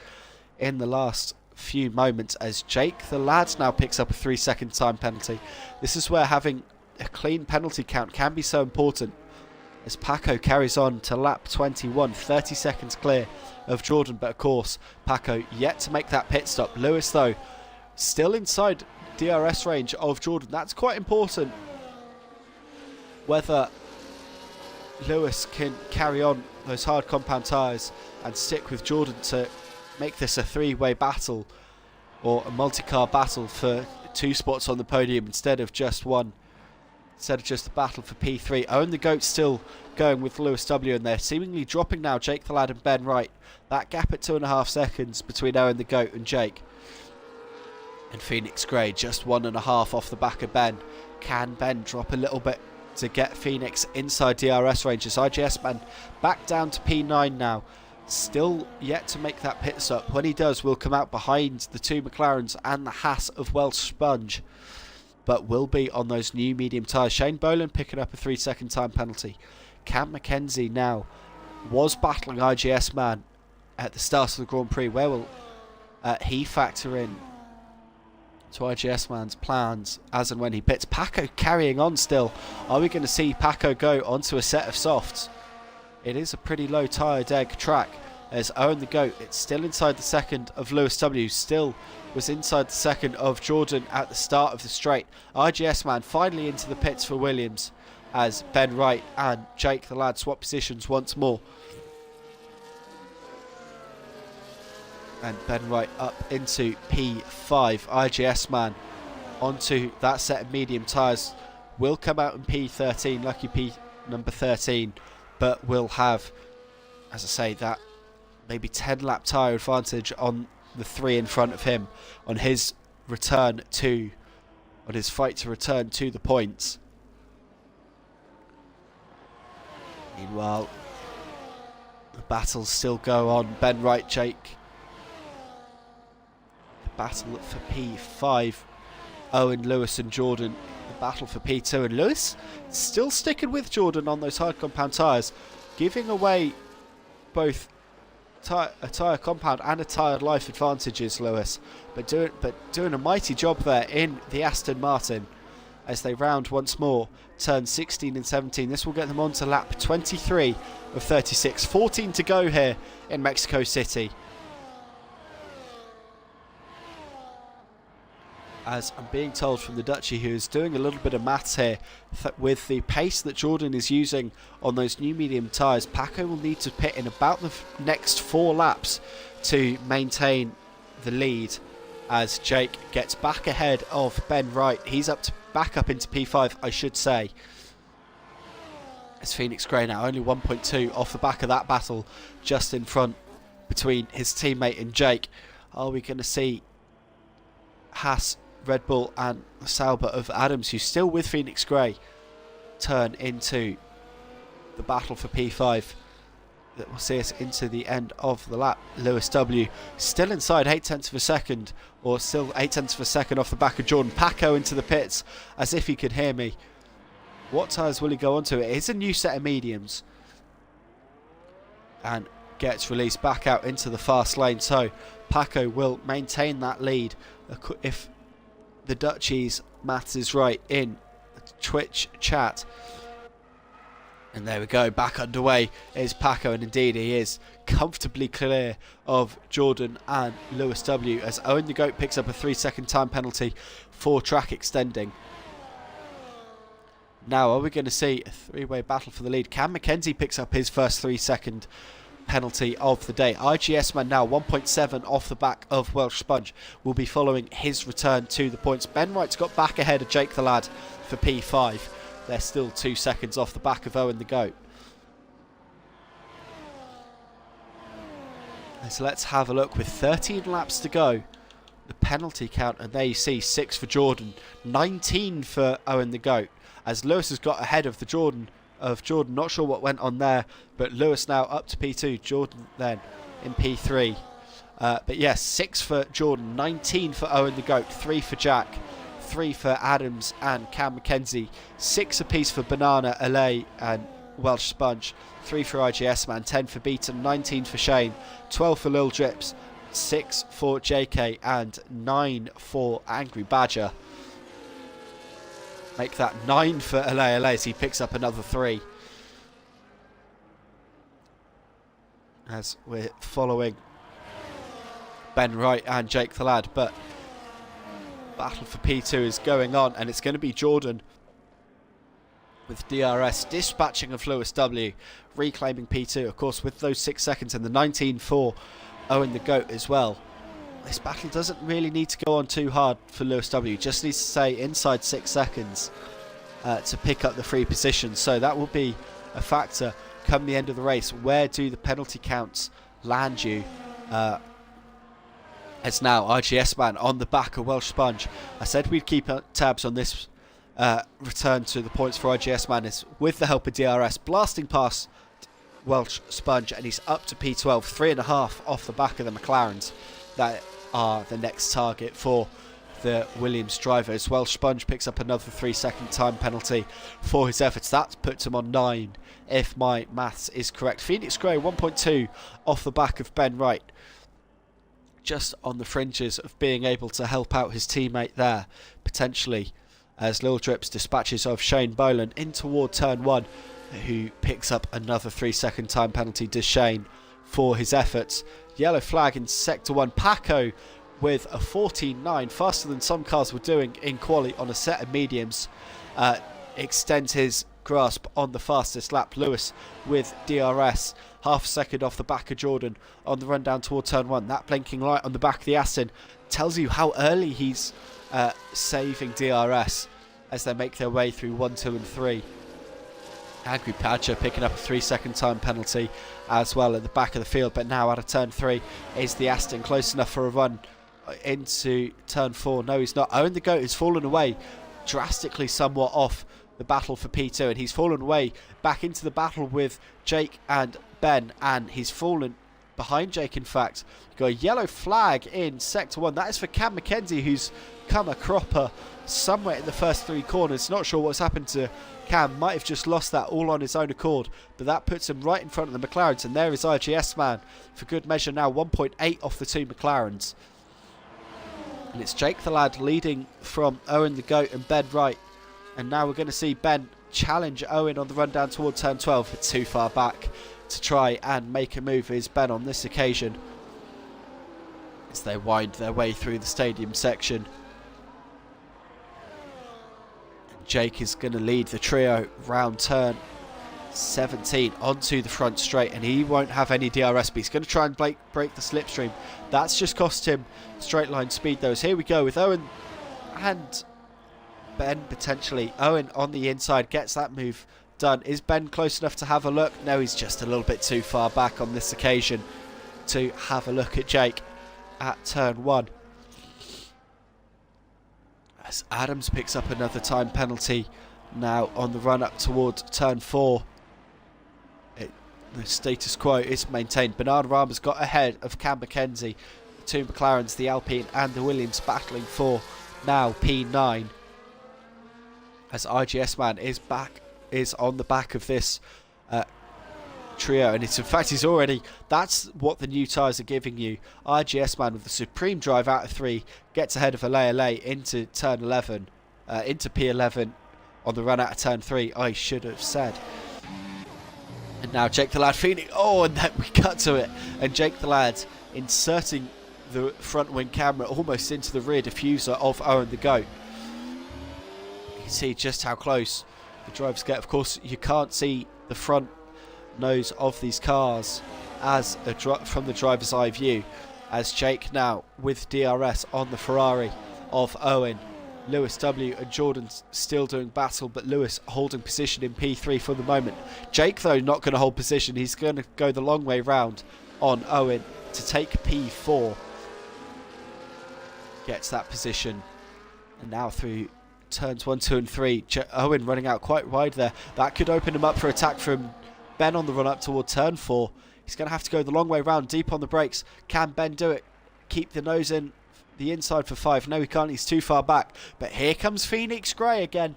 in the last few moments, as Jake the Lad now picks up a 3-second time penalty. This is where having a clean penalty count can be so important, as Paco carries on to lap 21, 30 seconds clear of Jordan, but of course Paco yet to make that pit stop. Lewis though still inside DRS range of Jordan. That's quite important, whether Lewis can carry on those hard compound tyres and stick with Jordan to make this a 3-way battle, or a multi-car battle for 2 spots on the podium instead of just one. Instead of just the battle for P3. Owen the Goat still going with Lewis W, and they're seemingly dropping now Jake the Lad and Ben Wright. That gap at 2.5 seconds between Owen the Goat and Jake. And Phoenix Gray just 1.5 off the back of Ben. Can Ben drop a little bit to get Phoenix inside DRS ranges? IGS Man back down to P9 now. Still yet to make that pit stop. When he does, we'll come out behind the 2 McLarens and the Haas of Welsh Sponge, but will be on those new medium tyres. Shane Boland picking up a 3-second time penalty. Cam McKenzie now was battling IGS Man at the start of the Grand Prix. Where will he factor in to IGS Man's plans as and when he pits? Paco carrying on still. Are we going to see Paco go onto a set of softs? It is a pretty low tyre deg track, as Owen the Goat, it's still inside the second of Lewis W, still was inside the second of Jordan at the start of the straight. IGS Man finally into the pits for Williams. as Ben Wright and Jake the Lad swap positions once more. And Ben Wright up into P5. IGS Man onto that set of medium tyres. Will come out in P13, lucky P number 13, but will have, as I say, that maybe 10 lap tyre advantage on the 3 in front of him on his fight to return to the points. Meanwhile, the battles still go on. Ben Wright, Jake. The battle for P5. Owen, Lewis and Jordan. The battle for P2. And Lewis still sticking with Jordan on those hard compound tyres, giving away both a tyre compound and a tyre life advantages, Lewis, but doing a mighty job there in the Aston Martin as they round once more turn 16 and 17. This will get them on to lap 23 of 36. 14 to go here in Mexico City. As I'm being told from the Dutchie, who is doing a little bit of maths here, with the pace that Jordan is using on those new medium tyres, Paco will need to pit in about the next 4 laps to maintain the lead, as Jake gets back ahead of Ben Wright. He's back up into P5, I should say. As Phoenix Grey now only 1.2 off the back of that battle just in front between his teammate and Jake. Are we going to see Haas, Red Bull and Sauber of Adams, who's still with Phoenix Grey, turn into the battle for P5 that will see us into the end of the lap? Lewis W still inside 8/10 of a second, or still 8/10 of a second off the back of Jordan. Paco into the pits as if he could hear me. What tyres will he go onto? It is a new set of mediums, and gets released back out into the fast lane, so Paco will maintain that lead if the Dutchie's maths is right in the Twitch chat. And there we go, back underway is Paco, and indeed he is comfortably clear of Jordan and Lewis W, as Owen the Goat picks up a 3-second time penalty for track extending. Now, are we going to see a 3-way battle for the lead? Cam McKenzie picks up his first 3-second penalty of the day. IGS Man now 1.7 off the back of Welsh Sponge will be following his return to the points. Ben Wright's got back ahead of Jake the Lad for P5. They're still 2 seconds off the back of Owen the Goat. So let's have a look with 13 laps to go. The penalty count, and there you see 6 for Jordan, 19 for Owen the Goat, as Lewis has got ahead of Jordan. Not sure what went on there, but Lewis now up to P2, Jordan then in P3. But yes, 6 for Jordan, 19 for Owen the Goat, 3 for Jack, 3 for Adams and Cam McKenzie, 6 apiece for Banana, Alay and Welsh Sponge, 3 for IGS Man, 10 for Beaton, 19 for Shane, 12 for Lil Drips, 6 for JK and 9 for Angry Badger. Make that 9 for Alay as he picks up another 3. As we're following Ben Wright and Jake the Lad, but battle for P2 is going on, and it's going to be Jordan with DRS dispatching of Lewis W, reclaiming P2, of course, with those 6 seconds and the 19 for Owen the Goat as well. This battle doesn't really need to go on too hard for Lewis W, just needs to stay inside 6 seconds to pick up the free position, so that will be a factor come the end of the race. Where do the penalty counts land you? As now IGS Man on the back of Welsh Sponge. I said we'd keep tabs on this return to the points for IGS Man, is with the help of DRS blasting past Welsh Sponge, and he's up to P12, 3.5 off the back of the McLarens that are the next target for the Williams drivers. Welsh Sponge picks up another 3-second time penalty for his efforts. That puts him on 9 if my maths is correct. Phoenix Grey 1.2 off the back of Ben Wright, just on the fringes of being able to help out his teammate there potentially, as Lil Drips dispatches of Shane Boland in toward turn 1, who picks up another 3-second time penalty to Shane for his efforts. Yellow flag in sector 1. Paco with a 14.9, faster than some cars were doing in quali on a set of mediums, extends his grasp on the fastest lap. Lewis with DRS, half a second off the back of Jordan on the run down toward turn 1. That blinking light on the back of the Aston tells you how early he's saving DRS as they make their way through 1, 2 and 3. Angry Padger picking up a 3-second time penalty as well at the back of the field, but now out of turn 3 is the Aston close enough for a run into turn 4. No, he's not. Owen the Goat has fallen away drastically somewhat off the battle for P2, and he's fallen away back into the battle with Jake and Ben, and he's fallen behind Jake. In fact, got a yellow flag in sector 1. That is for Cam McKenzie, who's come a cropper somewhere in the first 3 corners. Not sure what's happened to Cam, might have just lost that all on his own accord, but that puts him right in front of the McLarens, and there is RGS Man for good measure now, 1.8 off the 2 McLarens. And it's Jake the Lad leading from Owen the Goat and Ben Wright, and now we're going to see Ben challenge Owen on the run down toward turn 12. It's too far back to try and make a move, is Ben on this occasion, as they wind their way through the stadium section. Jake is going to lead the trio round turn 17 onto the front straight, and he won't have any DRS, but he's going to try and break the slipstream. That's just cost him straight line speed though. So here we go with Owen and Ben potentially. Owen on the inside gets that move done. Is Ben close enough to have a look? No, he's just a little bit too far back on this occasion to have a look at Jake at turn 1. As Adams picks up another time penalty now on the run up toward turn 4. The status quo is maintained. Bernard Rama's got ahead of Cam McKenzie. The 2 McLarens, the Alpine and the Williams, battling for now P9. As RGS Man is on the back of this trio, and it's in fact he's already, that's what the new tyres are giving you. RGS Man with the supreme drive out of 3 gets ahead of Alei into turn 11, into P11 on the run out of turn 3, I should have said. And now Jake the Lad Phoenix, and then we cut to it, and Jake the Lad inserting the front wing camera almost into the rear diffuser of Owen the Goat. You can see just how close the drivers get. Of course, you can't see the front nose of these cars as from the driver's eye view, as Jake now with DRS on the Ferrari of Owen. Lewis W and Jordan still doing battle, but Lewis holding position in P3 for the moment. Jake though not going to hold position, he's going to go the long way round on Owen to take P4. Gets that position, and now through turns 1, 2 and 3, Owen running out quite wide there. That could open him up for attack from Ben on the run up toward turn 4. He's going to have to go the long way round, deep on the brakes. Can Ben do it? Keep the nose in the inside for 5. No, he can't, he's too far back. But here comes Phoenix Gray again.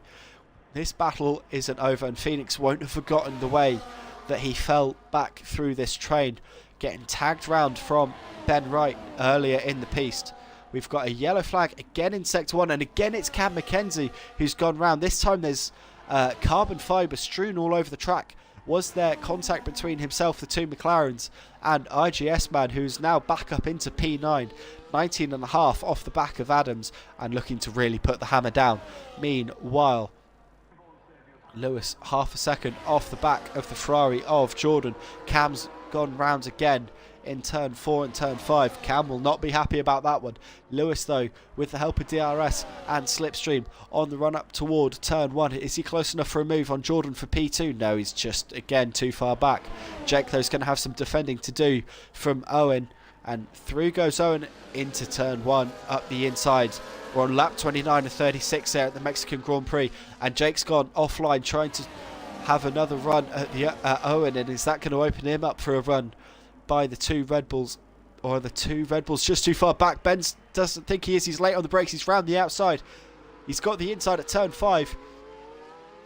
This battle isn't over, and Phoenix won't have forgotten the way that he fell back through this train, getting tagged round from Ben Wright earlier in the piece. We've got a yellow flag again in sector 1, and again it's Cam McKenzie who's gone round. This time there's carbon fibre strewn all over the track. Was there contact between himself, the 2 McLarens, and RGS Man, who's now back up into P9, 19.5 off the back of Adams, and looking to really put the hammer down. Meanwhile, Lewis half a second off the back of the Ferrari of Jordan. Cam's gone round again in turn 4 and turn 5. Cam will not be happy about that one. Lewis though, with the help of DRS and slipstream on the run up toward turn 1. Is he close enough for a move on Jordan for P2? No, he's just again too far back. Jake though is going to have some defending to do from Owen, and through goes Owen into turn 1 up the inside. We're on lap 29 of 36 there at the Mexican Grand Prix, and Jake's gone offline trying to have another run at Owen, and is that going to open him up for a run by the 2 Red Bulls, or the 2 Red Bulls just too far back? Ben doesn't think he is, he's late on the brakes, he's round the outside, he's got the inside at turn 5,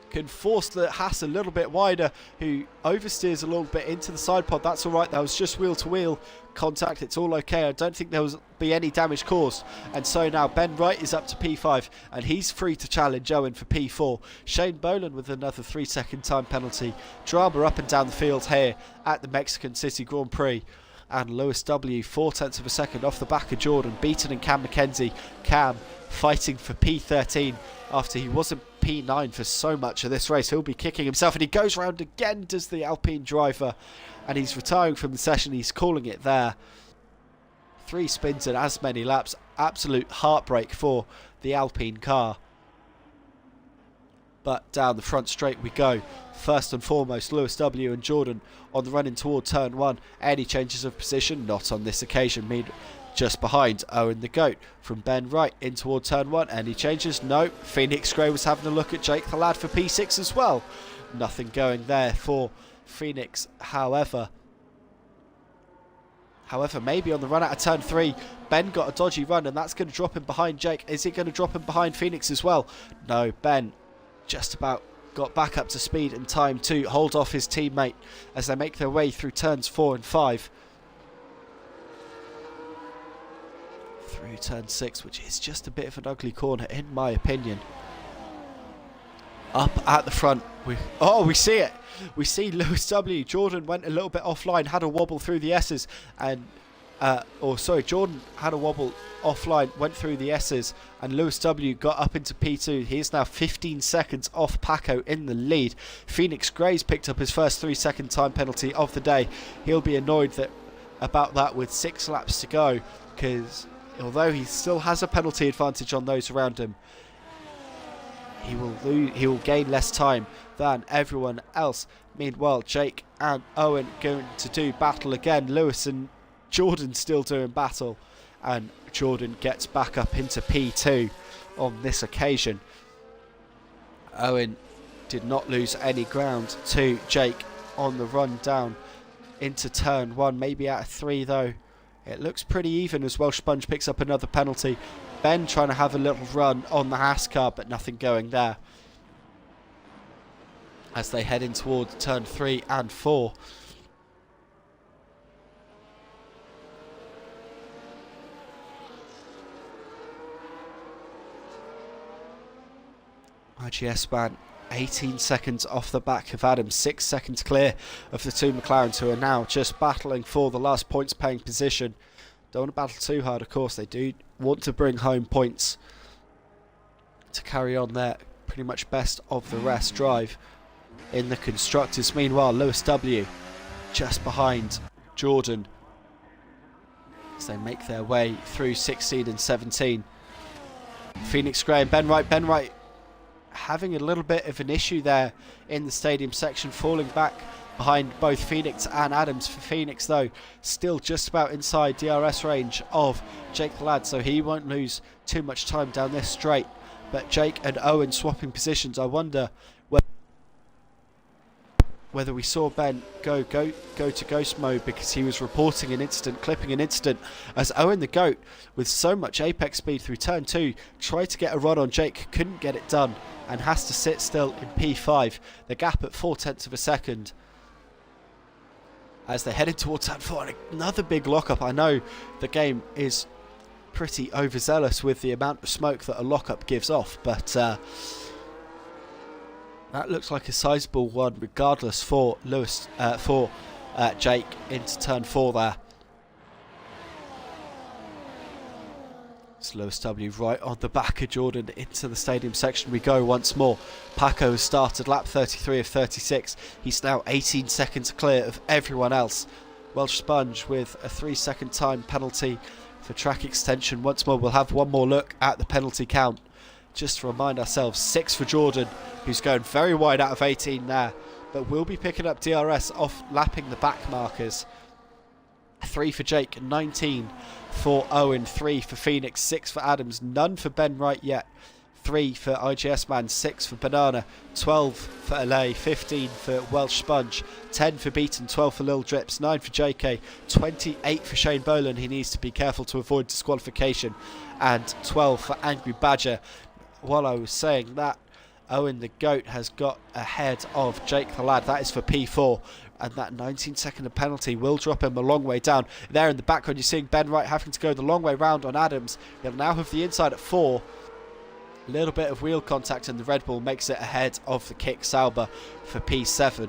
can force the Haas a little bit wider, who oversteers a little bit into the side pod. That's alright, that was just wheel to wheel contact, it's all okay. I don't think there will be any damage caused. And so now Ben Wright is up to P5, and he's free to challenge Owen for P4. Shane Boland with another 3-second time penalty. Drama up and down the field here at the Mexican City Grand Prix. And Lewis W 0.4 of a second off the back of Jordan, beaten in Cam McKenzie. Cam fighting for P13 after he wasn't P9 for so much of this race. He'll be kicking himself, and he goes round again, does the Alpine driver, and he's retiring from the session. He's calling it there. 3 spins and as many laps. Absolute heartbreak for the Alpine car. But down the front straight we go. First and foremost, Lewis W and Jordan on the run in toward turn 1. Any changes of position? Not on this occasion. Just behind Owen the Goat from Ben Wright in toward turn 1. Any changes? No. Phoenix Grey was having a look at Jake the Lad for P6 as well. Nothing going there for Phoenix. However, maybe on the run out of turn 3, Ben got a dodgy run, and that's going to drop him behind Jake. Is it going to drop him behind Phoenix as well? No, Ben just about got back up to speed in time to hold off his teammate as they make their way through turns 4 and 5. Through turn 6, which is just a bit of an ugly corner in my opinion. Up at the front, we see it. We see Lewis W. Jordan went a little bit offline, had a wobble through the S's, and Jordan had a wobble offline, went through the S's, and Lewis W got up into P2. He is now 15 seconds off Paco in the lead. Phoenix Grey's picked up his first 3-second time penalty of the day. He'll be annoyed about that with 6 laps to go, because although he still has a penalty advantage on those around him, he will gain less time than everyone else. Meanwhile, Jake and Owen going to do battle again. Lewis and Jordan still doing battle, and Jordan gets back up into P2 on this occasion. Owen did not lose any ground to Jake on the run down into turn 1, maybe out of 3 though. It looks pretty even as Welsh Sponge picks up another penalty. Ben trying to have a little run on the Haas car, but nothing going there as they head in towards turn 3 and 4. IGS man 18 seconds off the back of Adam, 6 seconds clear of the 2 McLarens, who are now just battling for the last points paying position. Don't want to battle too hard, of course. They do want to bring home points to carry on their pretty much best of the rest drive in the constructors. Meanwhile, Lewis W just behind Jordan as they make their way through 16 and 17. Phoenix Grey and Ben Wright having a little bit of an issue there in the stadium section, falling back behind both Phoenix and Adams. For Phoenix though, still just about inside DRS range of Jake the Lad, so he won't lose too much time down this straight. But Jake and Owen swapping positions. I wonder whether we saw Ben go to ghost mode because he was reporting an incident, clipping an incident, as Owen the Goat, with so much apex speed through turn 2, tried to get a run on Jake, couldn't get it done, and has to sit still in P5. The gap at 0.4 of a second as they headed towards turn 4. And another big lockup. I know the game is pretty overzealous with the amount of smoke that a lockup gives off, but that looks like a sizable one regardless for Jake into turn 4 there. It's Lewis W right on the back of Jordan. Into the stadium section we go once more. Paco has started lap 33 of 36. He's now 18 seconds clear of everyone else. Welsh Sponge with a 3-second time penalty for track extension. Once more we'll have one more look at the penalty count. Just to remind ourselves, 6 for Jordan, who's going very wide out of 18 there, but will be picking up DRS off lapping the back markers. 3 for Jake, 19 for Owen, 3 for Phoenix, 6 for Adams, none for Ben Wright yet. 3 for IGS Man, 6 for Banana, 12 for LA, 15 for Welsh Sponge, 10 for Beaton, 12 for Lil Drips, 9 for JK, 28 for Shane Boland. He needs to be careful to avoid disqualification, and 12 for Angry Badger. While I was saying that, Owen the Goat has got ahead of Jake the Lad. That is for P4, and that 19-second penalty will drop him a long way down. There in the background you're seeing Ben Wright having to go the long way round on Adams. He'll now have the inside at 4. A little bit of wheel contact and the Red Bull makes it ahead of the Kick Sauber for P7.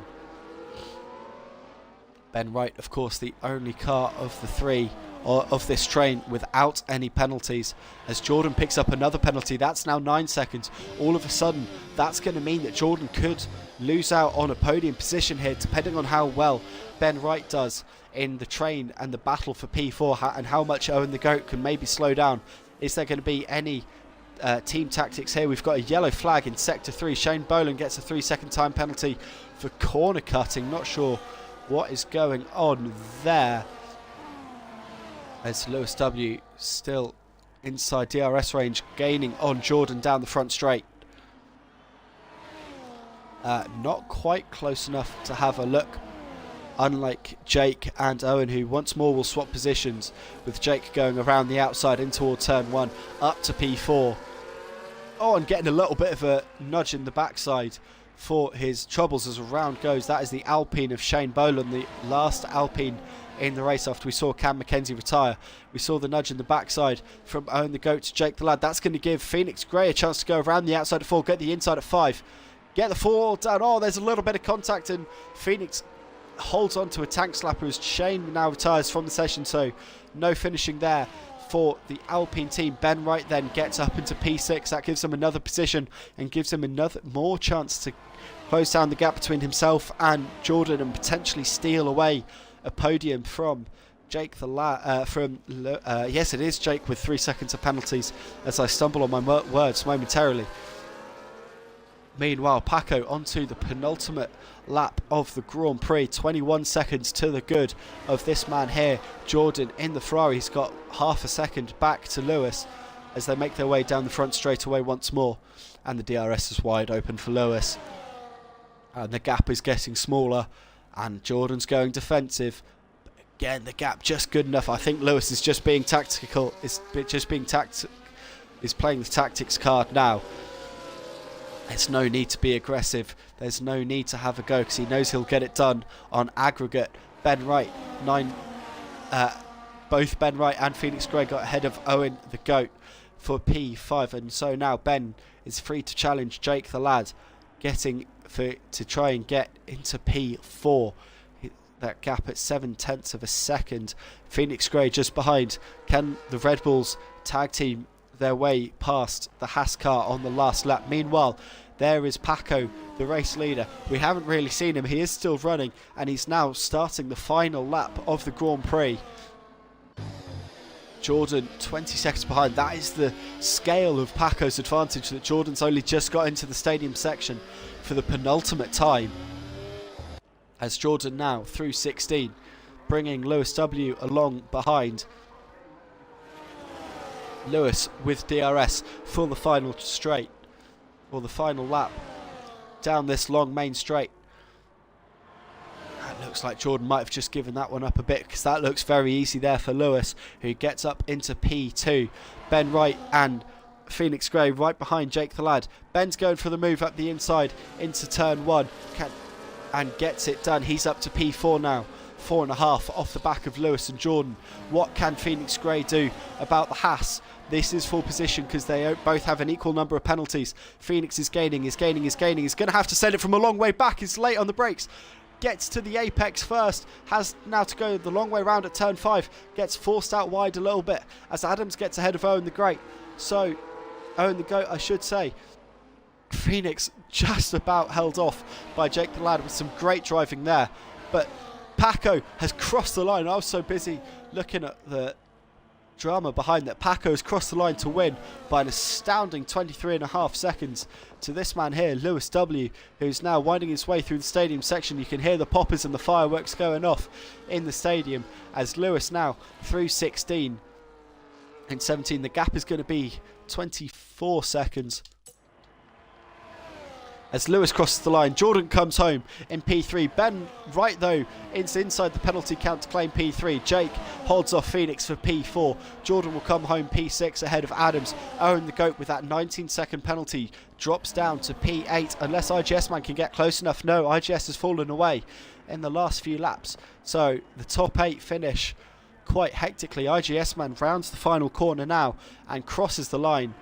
Ben Wright, of course, the only car of the 3 of this train without any penalties. As Jordan picks up another penalty, that's now 9 seconds. All of a sudden, that's going to mean that Jordan could lose out on a podium position here, depending on how well Ben Wright does in the train and the battle for P4, and how much Owen the Goat can maybe slow down. Is there going to be any team tactics here? We've got a yellow flag in Sector 3. Shane Boland gets a 3-second time penalty for corner cutting. Not sure what is going on there. As Lewis W still inside DRS range, gaining on Jordan down the front straight. Not quite close enough to have a look, unlike Jake and Owen, who once more will swap positions, with Jake going around the outside in toward turn 1 up to P4. Oh, and getting a little bit of a nudge in the backside for his troubles as a round goes. That is the Alpine of Shane Boland, the last Alpine in the race after we saw Cam Mackenzie retire. We saw the nudge in the backside from Owen the Goat to Jake the Lad. That's going to give Phoenix Gray a chance to go around the outside at 4, get the inside at 5, get the 4 down. Oh, there's a little bit of contact, and Phoenix holds on to a tank slapper as Shane now retires from the session, so no finishing there for the Alpine team. Ben Wright then gets up into P6. That gives him another position and gives him another more chance to close down the gap between himself and Jordan and potentially steal away a podium from Jake the yes, it is Jake with 3 seconds of penalties, as I stumble on my words momentarily. Meanwhile, Paco onto the penultimate lap of the Grand Prix. 21 seconds to the good of this man here, Jordan, in the Ferrari. He's got half a second back to Lewis as they make their way down the front straightaway once more. And the DRS is wide open for Lewis. And the gap is getting smaller, and Jordan's going defensive. But again, the gap just good enough. I think Lewis is just being tactical. Is playing the tactics card now. There's no need to be aggressive. There's no need to have a go, because he knows he'll get it done on aggregate. Ben Wright, both Ben Wright and Phoenix Gray got ahead of Owen the Goat for P5, and so now Ben is free to challenge Jake the Lad, to try and get into P4. That gap at 0.7 of a second. Phoenix Gray just behind. Can the Red Bulls tag team their way past the Haas car on the last lap? Meanwhile, there is Paco, the race leader. We haven't really seen him. He is still running, and he's now starting the final lap of the Grand Prix. Jordan 20 seconds behind. That is the scale of Paco's advantage, that Jordan's only just got into the stadium section for the penultimate time. As Jordan now through 16, bringing Lewis W along behind. Lewis with DRS for the final straight, or the final lap down this long main straight. It looks like Jordan might have just given that one up a bit, because that looks very easy there for Lewis, who gets up into P2. Ben Wright and Phoenix Gray right behind Jake the Lad. Ben's going for the move up the inside into turn 1 and gets it done. He's up to P4 now. 4.5 off the back of Lewis and Jordan. What can Phoenix Gray do about the Haas? This is full position, because they both have an equal number of penalties. Phoenix is gaining. He's going to have to send it from a long way back. He's late on the brakes. Gets to the apex first. Has now to go the long way round at turn 5. Gets forced out wide a little bit as Adams gets ahead of Owen the Great. So, Owen the Goat, I should say. Phoenix just about held off by Jake the Lad with some great driving there. But Paco has crossed the line. I was so busy looking at the drama behind that. Paco has crossed the line to win by an astounding 23.5 seconds to this man here, Lewis W, who's now winding his way through the stadium section. You can hear the poppers and the fireworks going off in the stadium as Lewis now through 16 and 17. The gap is going to be 24 seconds. As Lewis crosses the line, Jordan comes home in P3. Ben Wright, though, is inside the penalty count to claim P3. Jake holds off Phoenix for P4. Jordan will come home P6 ahead of Adams. Owen the Goat, with that 19-second penalty, drops down to P8 unless IGS Man can get close enough. No, IGS has fallen away in the last few laps. So the top 8 finish quite hectically. IGS Man rounds the final corner now and crosses the line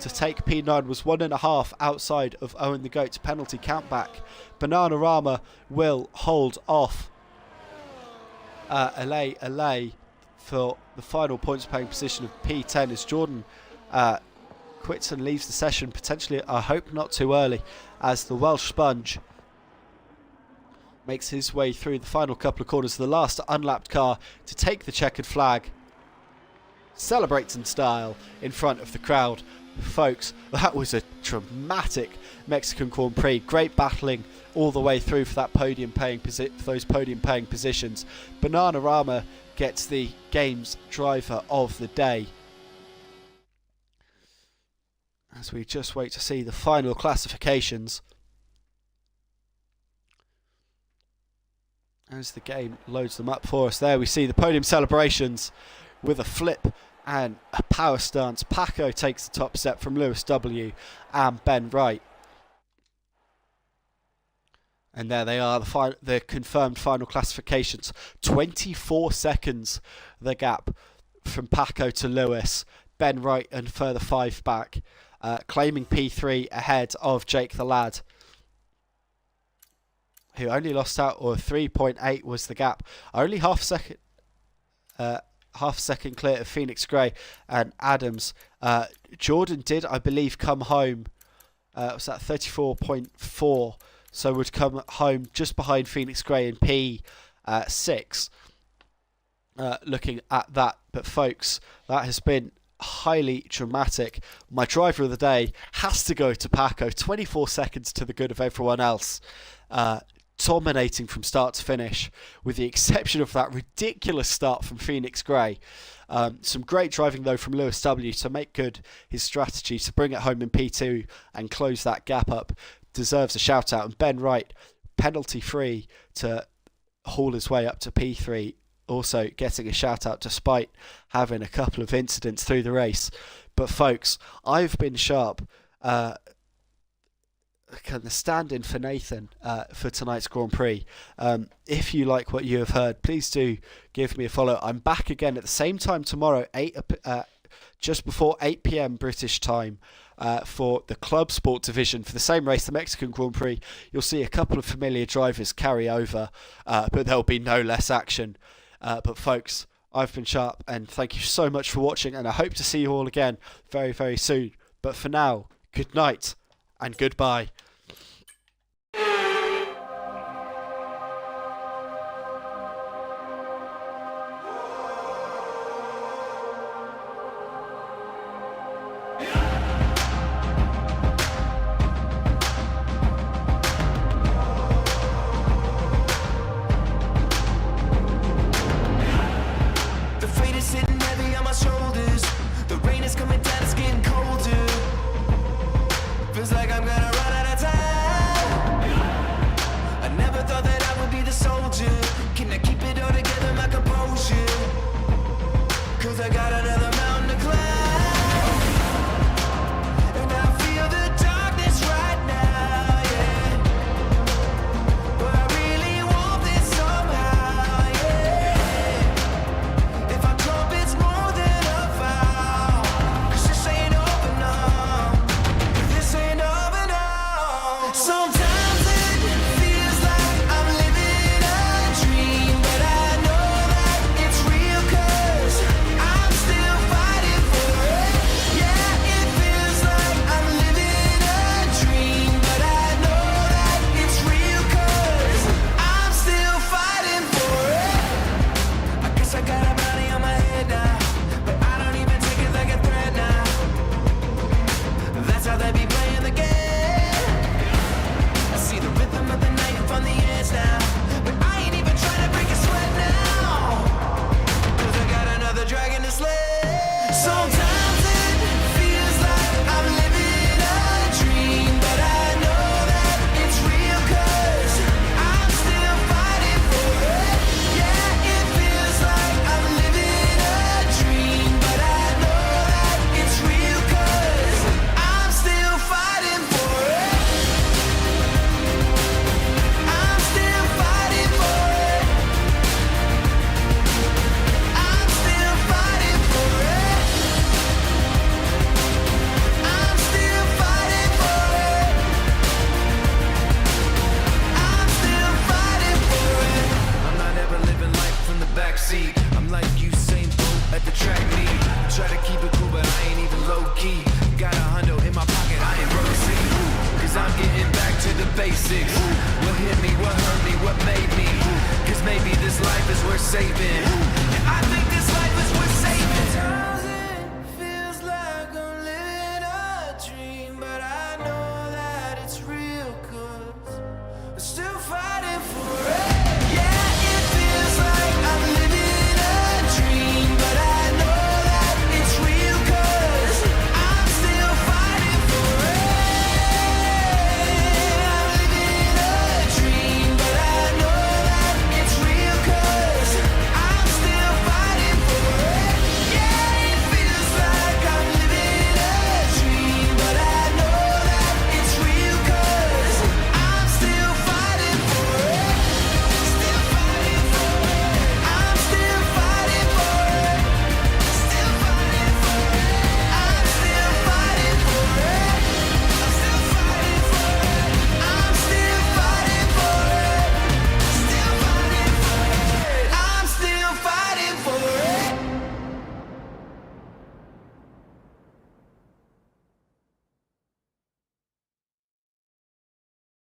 to take P9. Was 1.5 outside of Owen the Goat's penalty countback. Bananarama will hold off Allay for the final points paying position of P10 as Jordan quits and leaves the session, potentially, I hope not too early, as the Welsh sponge makes his way through the final couple of corners, the last unlapped car to take the checkered flag, celebrates in style in front of the crowd. Folks, that was a dramatic Mexican Grand Prix. Great battling all the way through for that those podium paying positions. Bananarama gets the game's driver of the day, as we just wait to see the final classifications as the game loads them up for us. There we see the podium celebrations with a flip and a power stance. Paco takes the top step from Lewis W and Ben Wright. And there they are, the confirmed final classifications. 24 seconds the gap from Paco to Lewis. Ben Wright and further 5 back, claiming P3 ahead of Jake the Lad, who only lost out, or 3.8 was the gap. Only half a second clear of Phoenix Gray and Adams. Jordan did, I believe, come home. Was that 34.4? So would come home just behind Phoenix Gray in P6. Looking at that, but folks, that has been highly dramatic. My driver of the day has to go to Paco. 24 seconds to the good of everyone else. Dominating from start to finish, with the exception of that ridiculous start from Phoenix Gray. Some great driving though from Lewis W to make good his strategy to bring it home in P2 and close that gap up. Deserves a shout out. And Ben Wright, penalty free to haul his way up to P3, also getting a shout out despite having a couple of incidents through the race. But folks, I've been sharp. Kind of stand in for Nathan for tonight's Grand Prix. If you like what you have heard, please do give me a follow. I'm back again at the same time tomorrow, just before 8 p.m. British time, for the Club Sport division for the same race, the Mexican Grand Prix. You'll see a couple of familiar drivers carry over, but there'll be no less action. But folks, I've been sharp, and thank you so much for watching, and I hope to see you all again very, very soon. But for now, good night and goodbye. The freight is sitting heavy on my shoulders. The rain is coming down, it's getting colder. Feels like I'm gonna run out of time. music. What hit me, what hurt me, what made me? Cause maybe this life is worth saving.